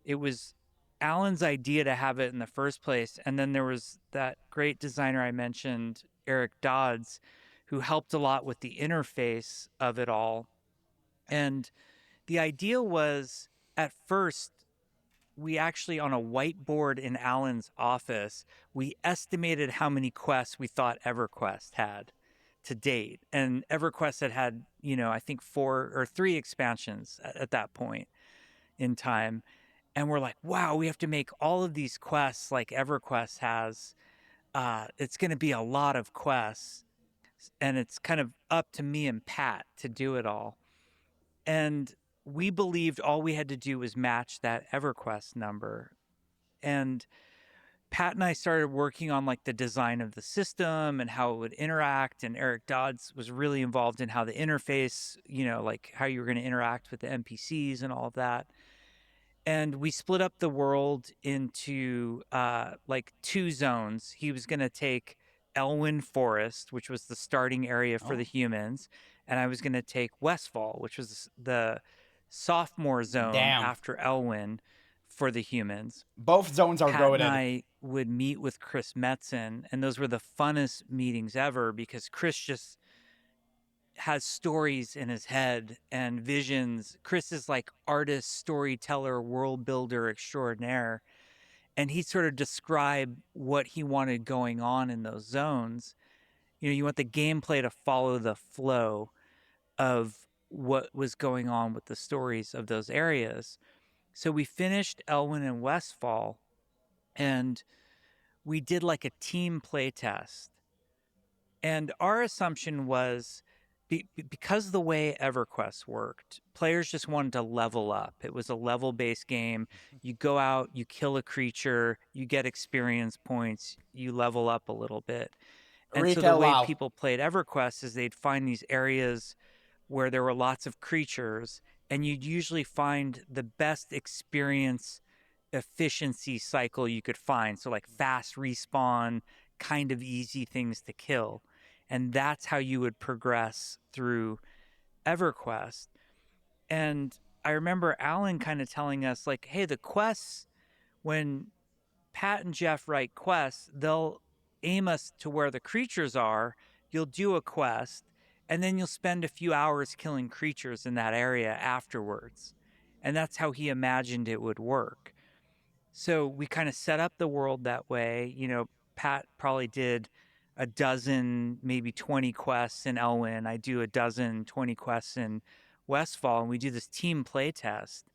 It was Alan's idea to have it in the first place. And then there was that great designer I mentioned, Eric Dodds, who helped a lot with the interface of it all. And the idea was at first, we actually, on a whiteboard in Alan's office, we estimated how many quests we thought EverQuest had to date. And EverQuest had, I think 4 or 3 expansions at that point in time. And we're like, wow, we have to make all of these quests like EverQuest has. It's going to be a lot of quests. And it's kind of up to me and Pat to do it all. And we believed all we had to do was match that EverQuest number. And Pat and I started working on like the design of the system and how it would interact. And Eric Dodds was really involved in how the interface, like how you were going to interact with the NPCs and all of that. And we split up the world into like 2 zones. He was going to take Elwyn Forest, which was the starting area for the humans, and I was going to take Westfall, which was the sophomore zone Damn. after Elwyn for the humans. Both zones are Pat and goated. I would meet with Chris Metzen, and those were the funnest meetings ever because Chris just has stories in his head and visions. Chris is like artist, storyteller, world builder extraordinaire. And he sort of described what he wanted going on in those zones. You want the gameplay to follow the flow of what was going on with the stories of those areas. So we finished Elwyn and Westfall, and we did like a team play test. And our assumption was because the way EverQuest worked, players just wanted to level up. It was a level-based game. You go out, you kill a creature, you get experience points, you level up a little bit. And so the way people played EverQuest is they'd find these areas where there were lots of creatures, and you'd usually find the best experience efficiency cycle you could find. So like fast respawn, kind of easy things to kill. And that's how you would progress through EverQuest. And I remember Alan kind of telling us like, hey, the quests, when Pat and Jeff write quests, they'll aim us to where the creatures are. You'll do a quest, and then you'll spend a few hours killing creatures in that area afterwards. And that's how he imagined it would work. So we kind of set up the world that way. Pat probably did a dozen, maybe 20 quests in Elwyn. I do a dozen, 20 quests in Westfall, and we do this team play test.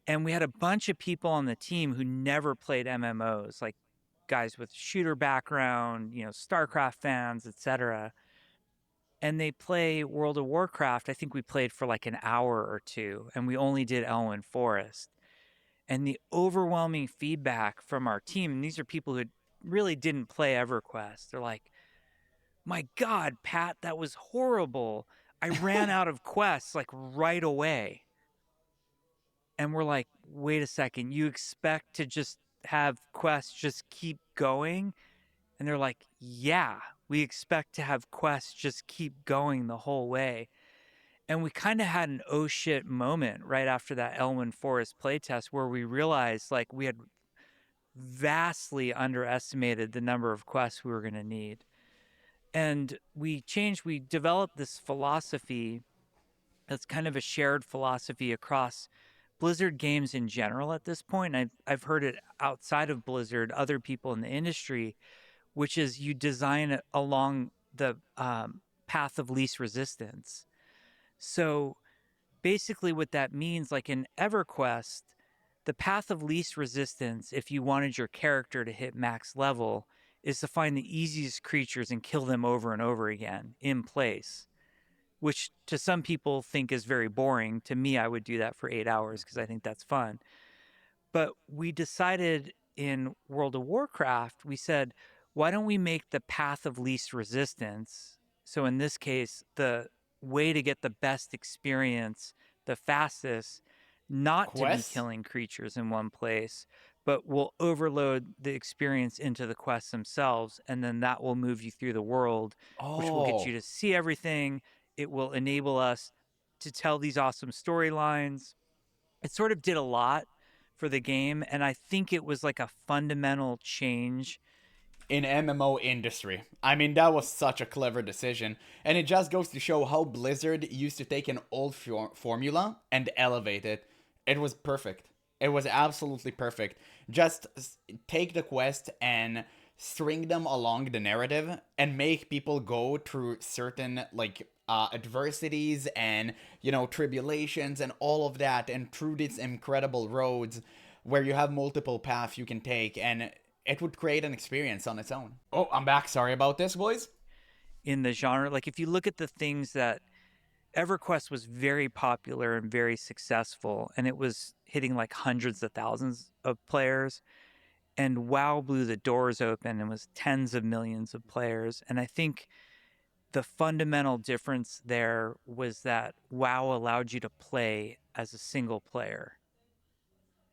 And we had a bunch of people on the team who never played MMOs, like guys with shooter background, StarCraft fans, etc. And they play World of Warcraft. I think we played for like an hour or 2, and we only did Elwyn Forest. And the overwhelming feedback from our team, and these are people who really didn't play EverQuest, they're like, my God, Pat, that was horrible. I ran out of quests like right away. And we're like, wait a second, you expect to just have quests just keep going? And they're like, yeah, we expect to have quests just keep going the whole way. And we kind of had an oh shit moment right after that Elwyn Forest playtest where we realized like we had vastly underestimated the number of quests we were going to need. And we developed this philosophy that's kind of a shared philosophy across Blizzard games in general at this point. I've heard it outside of Blizzard, other people in the industry, which is you design it along the path of least resistance. So basically what that means, like in EverQuest, the path of least resistance, if you wanted your character to hit max level, is to find the easiest creatures and kill them over and over again in place, which to some people think is very boring. To me, I would do that for 8 hours because I think that's fun. But we decided in World of Warcraft, we said, why don't we make the path of least resistance? So in this case, the way to get the best experience, the fastest, not to be killing creatures in one place, but will overload the experience into the quests themselves, and then that will move you through the world, which will get you to see everything. It will enable us to tell these awesome storylines. It sort of did a lot for the game, and I think it was like a fundamental change in MMO industry. I mean, that was such a clever decision, and it just goes to show how Blizzard used to take an old formula and elevate it. It was perfect. It was absolutely perfect. Just take the quest and string them along the narrative and make people go through certain adversities and tribulations and all of that, and through these incredible roads where you have multiple paths you can take, and it would create an experience on its own. Oh, I'm back. Sorry about this, boys. In the genre, like if you look at the things that EverQuest was very popular and very successful, and it was hitting like hundreds of thousands of players. And WoW blew the doors open and was tens of millions of players. And I think the fundamental difference there was that WoW allowed you to play as a single player.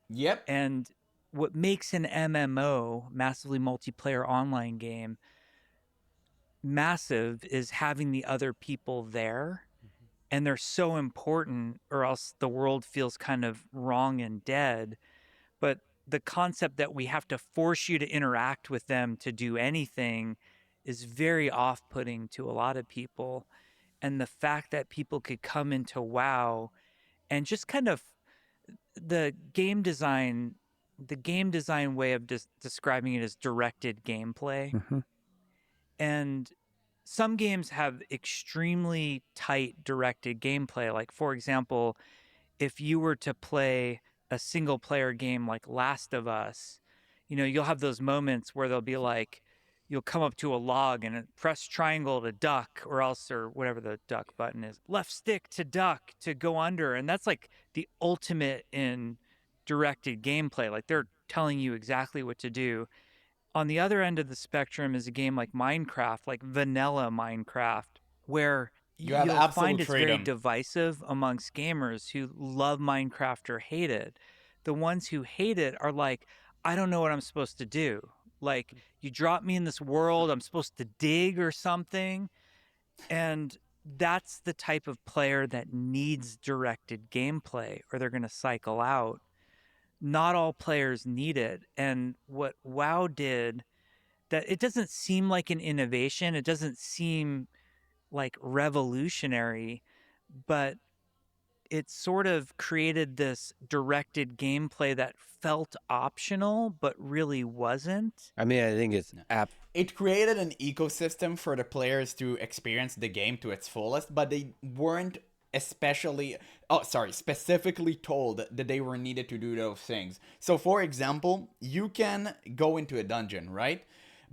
Yep. And what makes an MMO, massively multiplayer online game, massive is having the other people there. And they're so important, or else the world feels kind of wrong and dead. But the concept that we have to force you to interact with them to do anything is very off-putting to a lot of people. And the fact that people could come into WoW and just kind of the game design way of describing it is directed gameplay. Mm-hmm. And some games have extremely tight directed gameplay. Like, for example, if you were to play a single player game like Last of Us, you know, you'll have those moments where they'll be like, you'll come up to a log and press triangle to duck, or else, or whatever the duck button is, left stick to duck to go under. And that's like the ultimate in directed gameplay. Like, they're telling you exactly what to do. On the other end of the spectrum is a game like Minecraft, like vanilla Minecraft, where You have you'll find absolute it's very freedom. divisive amongst gamers who love Minecraft or hate it. The ones who hate it are like, I don't know what I'm supposed to do. Like, you drop me in this world, I'm supposed to dig or something. And that's the type of player that needs directed gameplay, or they're going to cycle out. Not all players need it. And what WoW did, that it doesn't seem like an innovation, it doesn't seem like revolutionary, but it sort of created this directed gameplay that felt optional but really wasn't. I mean, I think it's It created an ecosystem for the players to experience the game to its fullest, but they weren't specifically told that they were needed to do those things. So for example, you can go into a dungeon, right?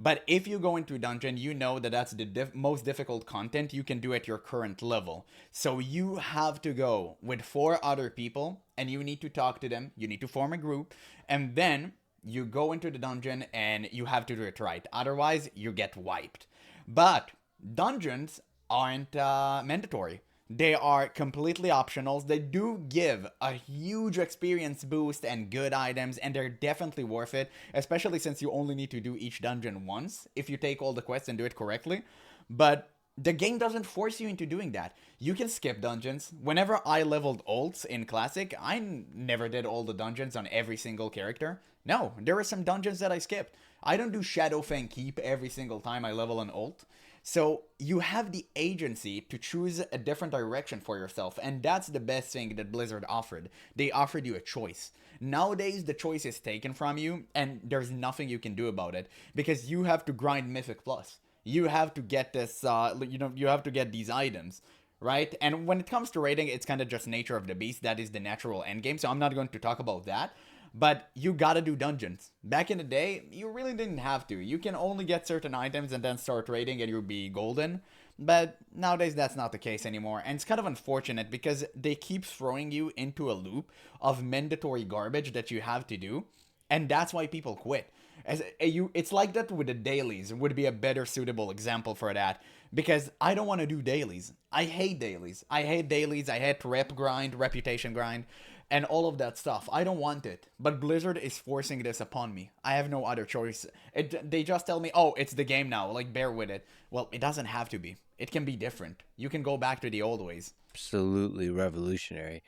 But if you go into a dungeon, you know that that's the most difficult content you can do at your current level. So you have to go with 4 other people, and you need to talk to them, you need to form a group, and then you go into the dungeon and you have to do it right. Otherwise, you get wiped. But dungeons aren't mandatory. They are completely optional. They do give a huge experience boost and good items, and they're definitely worth it, especially since you only need to do each dungeon once if you take all the quests and do it correctly. But the game doesn't force you into doing that. You can skip dungeons. Whenever I leveled alts in Classic, I never did all the dungeons on every single character. No, there are some dungeons that I skipped. I don't do Shadowfang Keep every single time I level an alt. So you have the agency to choose a different direction for yourself, and that's the best thing that Blizzard offered. They offered you a choice. Nowadays, the choice is taken from you, and there's nothing you can do about it, because you have to grind Mythic Plus. You have to get this, you have to get these items, right? And when it comes to raiding, it's kind of just nature of the beast. That is the natural endgame, so I'm not going to talk about that. But you gotta do dungeons. Back in the day, you really didn't have to. You can only get certain items and then start raiding and you'll be golden. But nowadays, that's not the case anymore. And it's kind of unfortunate because they keep throwing you into a loop of mandatory garbage that you have to do. And that's why people quit. It's like that with the dailies. Would be a better suitable example for that. Because I don't want to do dailies. I hate dailies. I hate rep grind, reputation grind, and all of that stuff. I don't want it. But Blizzard is forcing this upon me. I have no other choice. They just tell me, oh, it's the game now. Like, bear with it. Well, it doesn't have to be. It can be different. You can go back to the old ways. absolutely revolutionary.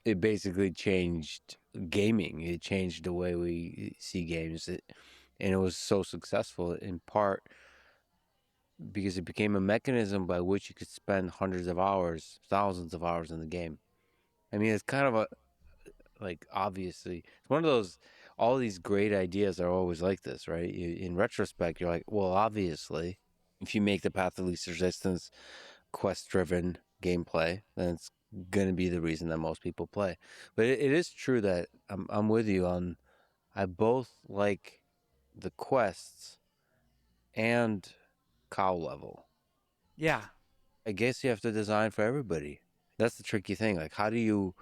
It basically changed gaming. It changed the way we see games. And it was so successful in part because it became a mechanism by which you could spend hundreds of hours, thousands of hours in the game. I mean, it's kind of a, like, obviously, it's one of those, all these great ideas are always like this, right? In retrospect, you're like, well, obviously, if you make the Path of Least Resistance quest-driven gameplay, then it's going to be the reason that most people play. But it is true that I'm with you on, I both like the quests and cow level. Yeah. I guess you have to design for everybody. That's the tricky thing. Like, how do you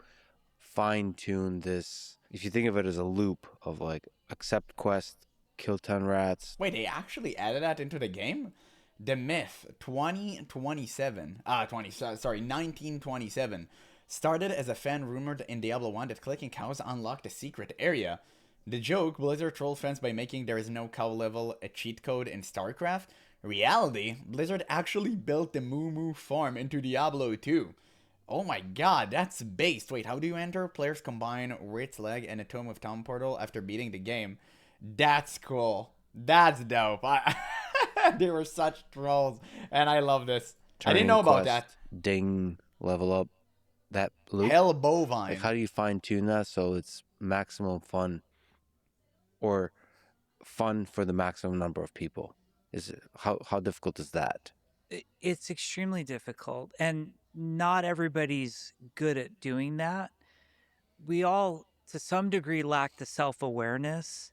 fine tune this? If you think of it as a loop of like accept quest, kill 10 rats. Wait, they actually added that into the game? The Myth 2027, 1927, started as a fan rumored in Diablo 1 that clicking cows unlocked a secret area. The joke, Blizzard trolled fans by making there is no cow level a cheat code in StarCraft. Reality, Blizzard actually built the Moo Moo farm into Diablo 2. Oh my god, that's based. Wait, how do you enter? Players combine Rit's Leg and a Tome of Town portal after beating the game. That's cool. That's dope. They were such trolls, and I love this. I didn't know about that. Ding, level up that loop. Hell bovine. Like, how do you fine tune that so it's maximum fun, or fun for the maximum number of people? Is it, how difficult is that? It's extremely difficult, and not everybody's good at doing that. We all, to some degree, lack the self-awareness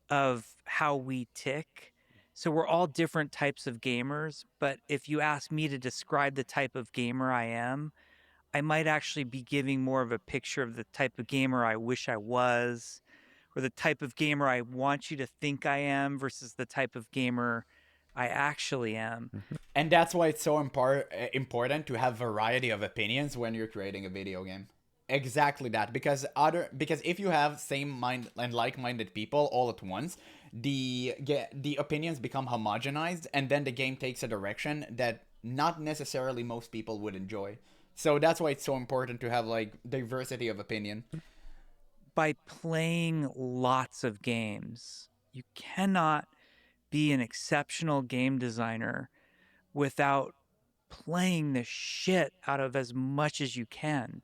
of how we tick. So we're all different types of gamers, but if you ask me to describe the type of gamer I am, I might actually be giving more of a picture of the type of gamer I wish I was, or the type of gamer I want you to think I am versus the type of gamer I actually am. And that's why it's so important to have variety of opinions when you're creating a video game. Exactly that, because if you have same mind and like-minded people all at once, the opinions become homogenized, and then the game takes a direction that not necessarily most people would enjoy. So that's why it's so important to have like diversity of opinion. By playing lots of games, you cannot be an exceptional game designer without playing the shit out of as much as you can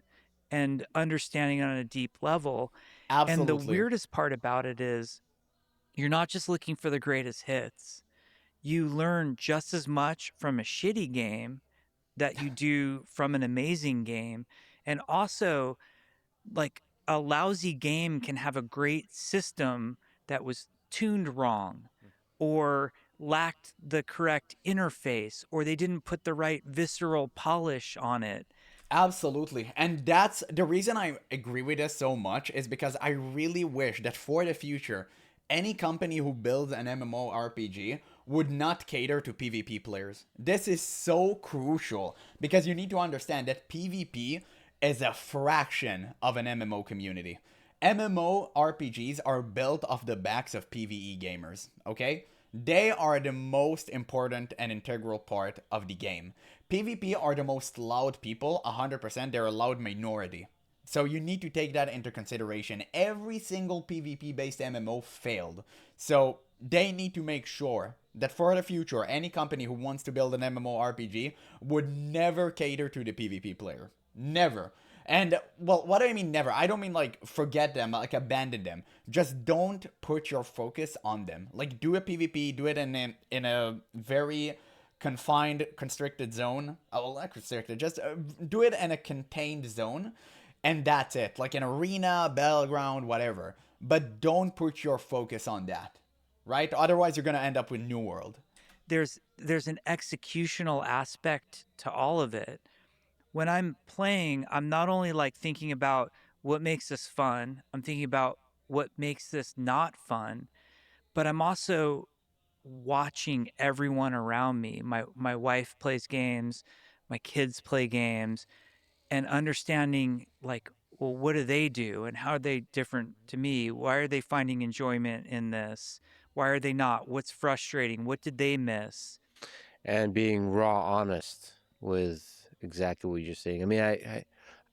and understanding it on a deep level. Absolutely. And the weirdest part about it is you're not just looking for the greatest hits. You learn just as much from a shitty game that you do from an amazing game. And also, like, a lousy game can have a great system that was tuned wrong, or lacked the correct interface, or they didn't put the right visceral polish on it. Absolutely. And that's the reason I agree with this so much, is because I really wish that for the future, any company who builds an MMORPG would not cater to PvP players. This is so crucial, because you need to understand that PvP is a fraction of an MMO community. MMORPGs are built off the backs of PvE gamers, okay? They are the most important and integral part of the game. PvP are the most loud people, 100%, they're a loud minority. So you need to take that into consideration. Every single PvP-based MMO failed. So they need to make sure that for the future, any company who wants to build an MMORPG would never cater to the PvP player. Never. And, well, what do I mean never? I don't mean, like, forget them, like, abandon them. Just don't put your focus on them. Like, do a PvP, do it in a very confined, constricted zone. Oh, well, not constricted, just do it in a contained zone, and that's it. Like, an arena, battleground, whatever. But don't put your focus on that, right? Otherwise, you're going to end up with New World. There's an executional aspect to all of it. When I'm playing, I'm not only like thinking about what makes this fun, I'm thinking about what makes this not fun, but I'm also watching everyone around me. My wife plays games, my kids play games, and understanding, like, well, what do they do and how are they different to me? Why are they finding enjoyment in this? Why are they not? What's frustrating? What did they miss? And being raw honest with exactly what you're saying. I mean, I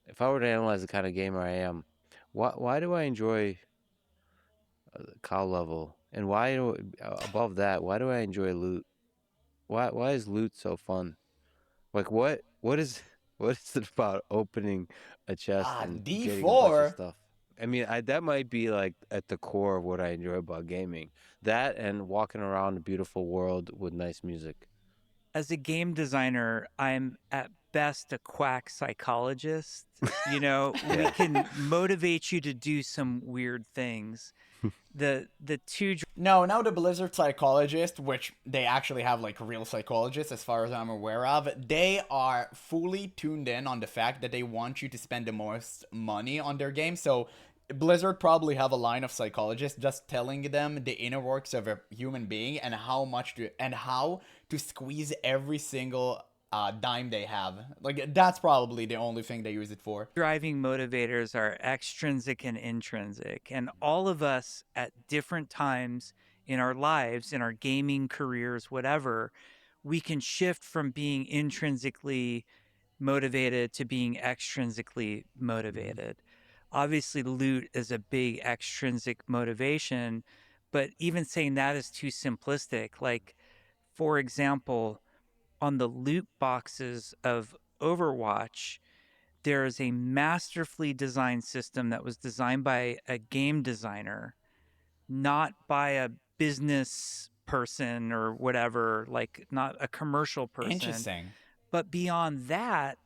if I were to analyze the kind of gamer I am, why do I enjoy the cow level, and why above that, why do I enjoy loot? Why is loot so fun? Like, what is what is it about opening a chest and getting a bunch of D4. stuff? I mean, that might be like at the core of what I enjoy about gaming. That and walking around a beautiful world with nice music. As a game designer, I'm at best a quack psychologist. You know, we can motivate you to do some weird things. The two No, now the Blizzard psychologist, which they actually have like real psychologists as far as I'm aware of, they are fully tuned in on the fact that they want you to spend the most money on their game. So Blizzard probably have a line of psychologists just telling them the inner works of a human being and how to squeeze every single dime they have. Like that's probably the only thing they use it for. Driving motivators are extrinsic and intrinsic, and all of us at different times in our lives, in our gaming careers, whatever, we can shift from being intrinsically motivated to being extrinsically motivated. Obviously, loot is a big extrinsic motivation, but even saying that is too simplistic. Like, for example, on the loot boxes of Overwatch, there is a masterfully designed system that was designed by a game designer, not by a business person or whatever, like not a commercial person. Interesting. But beyond that,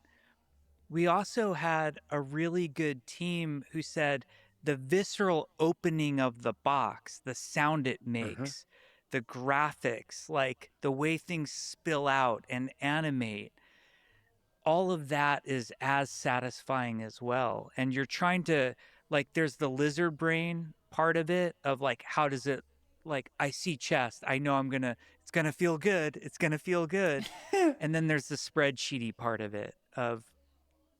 we also had a really good team who said the visceral opening of the box, the sound it makes, the graphics, like the way things spill out and animate, all of that is as satisfying as well. And you're trying to, like, there's the lizard brain part of it, of like, how does it, like, I see chest, I know it's gonna feel good, it's gonna feel good. And then there's the spreadsheety part of it, of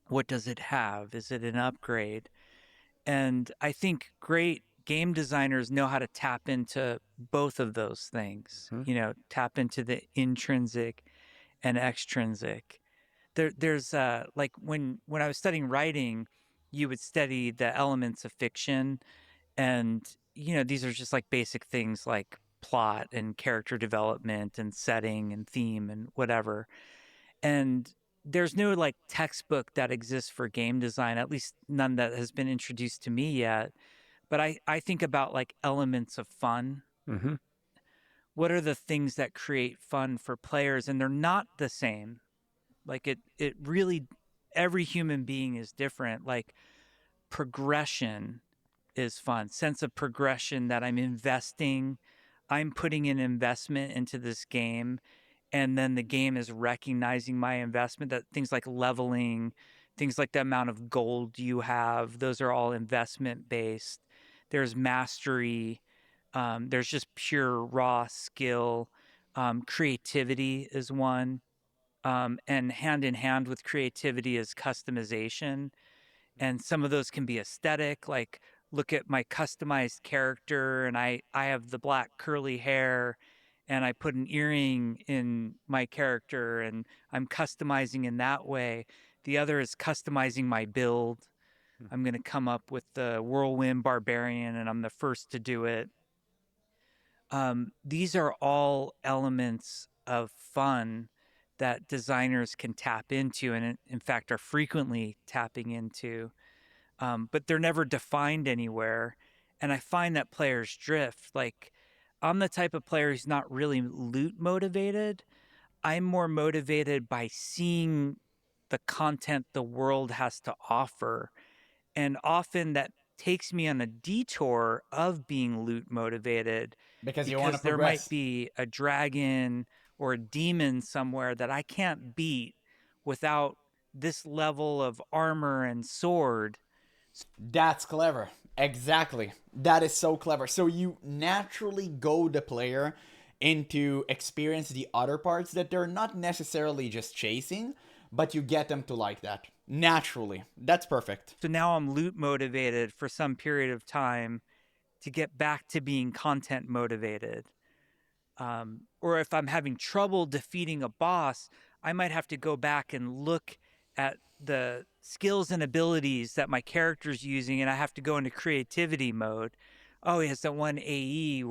what does it have? Is it an upgrade? And I think great game designers know how to tap into both of those things, tap into the intrinsic and extrinsic. There's like when I was studying writing, you would study the elements of fiction, and these are just like basic things like plot and character development and setting and theme and whatever. And there's no like textbook that exists for game design, at least none that has been introduced to me yet. But I think about like elements of fun. What are the things that create fun for players? And they're not the same. Like it really, every human being is different. Like progression is fun. Sense of progression, that I'm putting an investment into this game, and then the game is recognizing my investment. That things like leveling, things like the amount of gold you have, those are all investment based. There's mastery. There's just pure raw skill. Creativity is one. And hand in hand with creativity is customization. And some of those can be aesthetic, like look at my customized character, and I have the black curly hair, and I put an earring in my character, and I'm customizing in that way. The other is customizing my build. I'm going to come up with the whirlwind barbarian, and I'm the first to do it. These are all elements of fun that designers can tap into, and in fact are frequently tapping into, but they're never defined anywhere. And I find that players drift. Like, I'm the type of player who's not really loot motivated. I'm more motivated by seeing the content the world has to offer, and often that takes me on a detour of being loot motivated, Because you want to there might progress. be a dragon or a demon somewhere that I can't beat without this level of armor and sword. That's clever. Exactly. That is so clever. So you naturally go the player into experience the other parts that they're not necessarily just chasing, but you get them to like that. Naturally. That's perfect. So now I'm loot motivated for some period of time to get back to being content motivated. Or if I'm having trouble defeating a boss, I might have to go back and look at the skills and abilities that my character's using, and I have to go into creativity mode. Oh, he has that one AE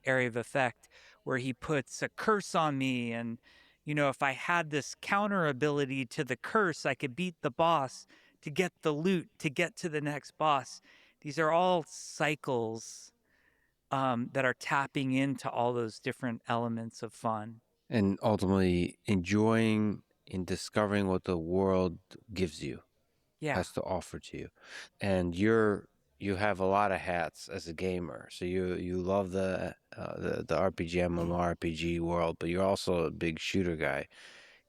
area of effect, where he puts a curse on me, and if I had this counter ability to the curse, I could beat the boss to get the loot, to get to the next boss. These are all cycles that are tapping into all those different elements of fun. And ultimately enjoying and discovering what the world gives you, has to offer to you. And you have a lot of hats as a gamer. So you love the RPG, MMORPG world, but you're also a big shooter guy.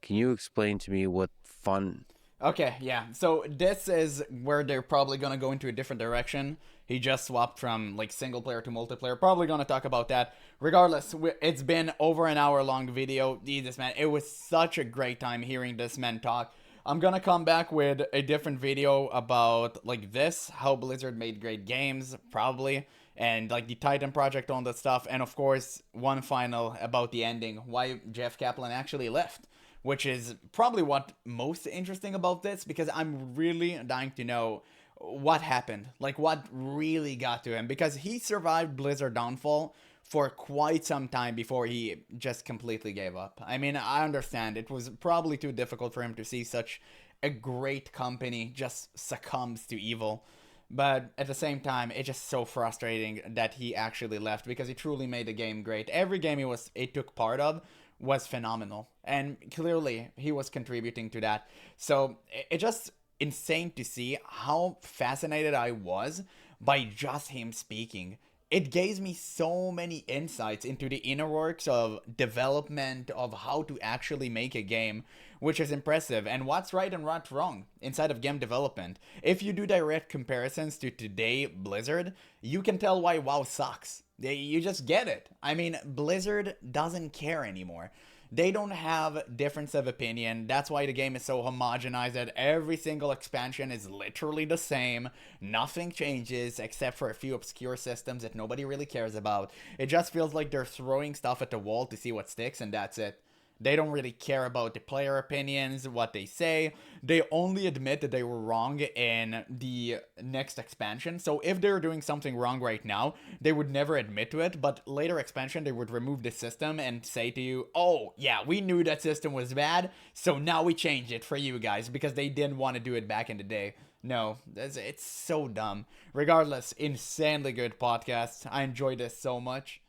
Can you explain to me what fun Okay, yeah. So this is where they're probably gonna go into a different direction. He just swapped from like single player to multiplayer. Probably gonna talk about that. Regardless, it's been over an hour long video. Jesus, man, it was such a great time hearing this man talk. I'm gonna come back with a different video about like this, how Blizzard made great games, probably, and like the Titan project on that stuff, and of course one final about the ending, why Jeff Kaplan actually left, which is probably what most interesting about this, because I'm really dying to know what happened, like what really got to him, because he survived Blizzard downfall for quite some time before he just completely gave up. I mean, I understand it was probably too difficult for him to see such a great company just succumbs to evil. But at the same time, it's just so frustrating that he actually left, because he truly made the game great. Every game he took part of was phenomenal, and clearly he was contributing to that. So it just insane to see how fascinated I was by just him speaking. It gave me so many insights into the inner works of development, of how to actually make a game, which is impressive, and what's right and what's wrong inside of game development. If you do direct comparisons to today Blizzard, you can tell why WoW sucks. You just get it. I mean, Blizzard doesn't care anymore. They don't have difference of opinion. That's why the game is so homogenized that every single expansion is literally the same. Nothing changes except for a few obscure systems that nobody really cares about. It just feels like they're throwing stuff at the wall to see what sticks, and that's it. They don't really care about the player opinions, what they say. They only admit that they were wrong in the next expansion. So if they were doing something wrong right now, they would never admit to it. But later expansion, they would remove the system and say to you, oh, yeah, we knew that system was bad, so now we changed it for you guys, because they didn't want to do it back in the day. No, it's so dumb. Regardless, insanely good podcast. I enjoyed this so much.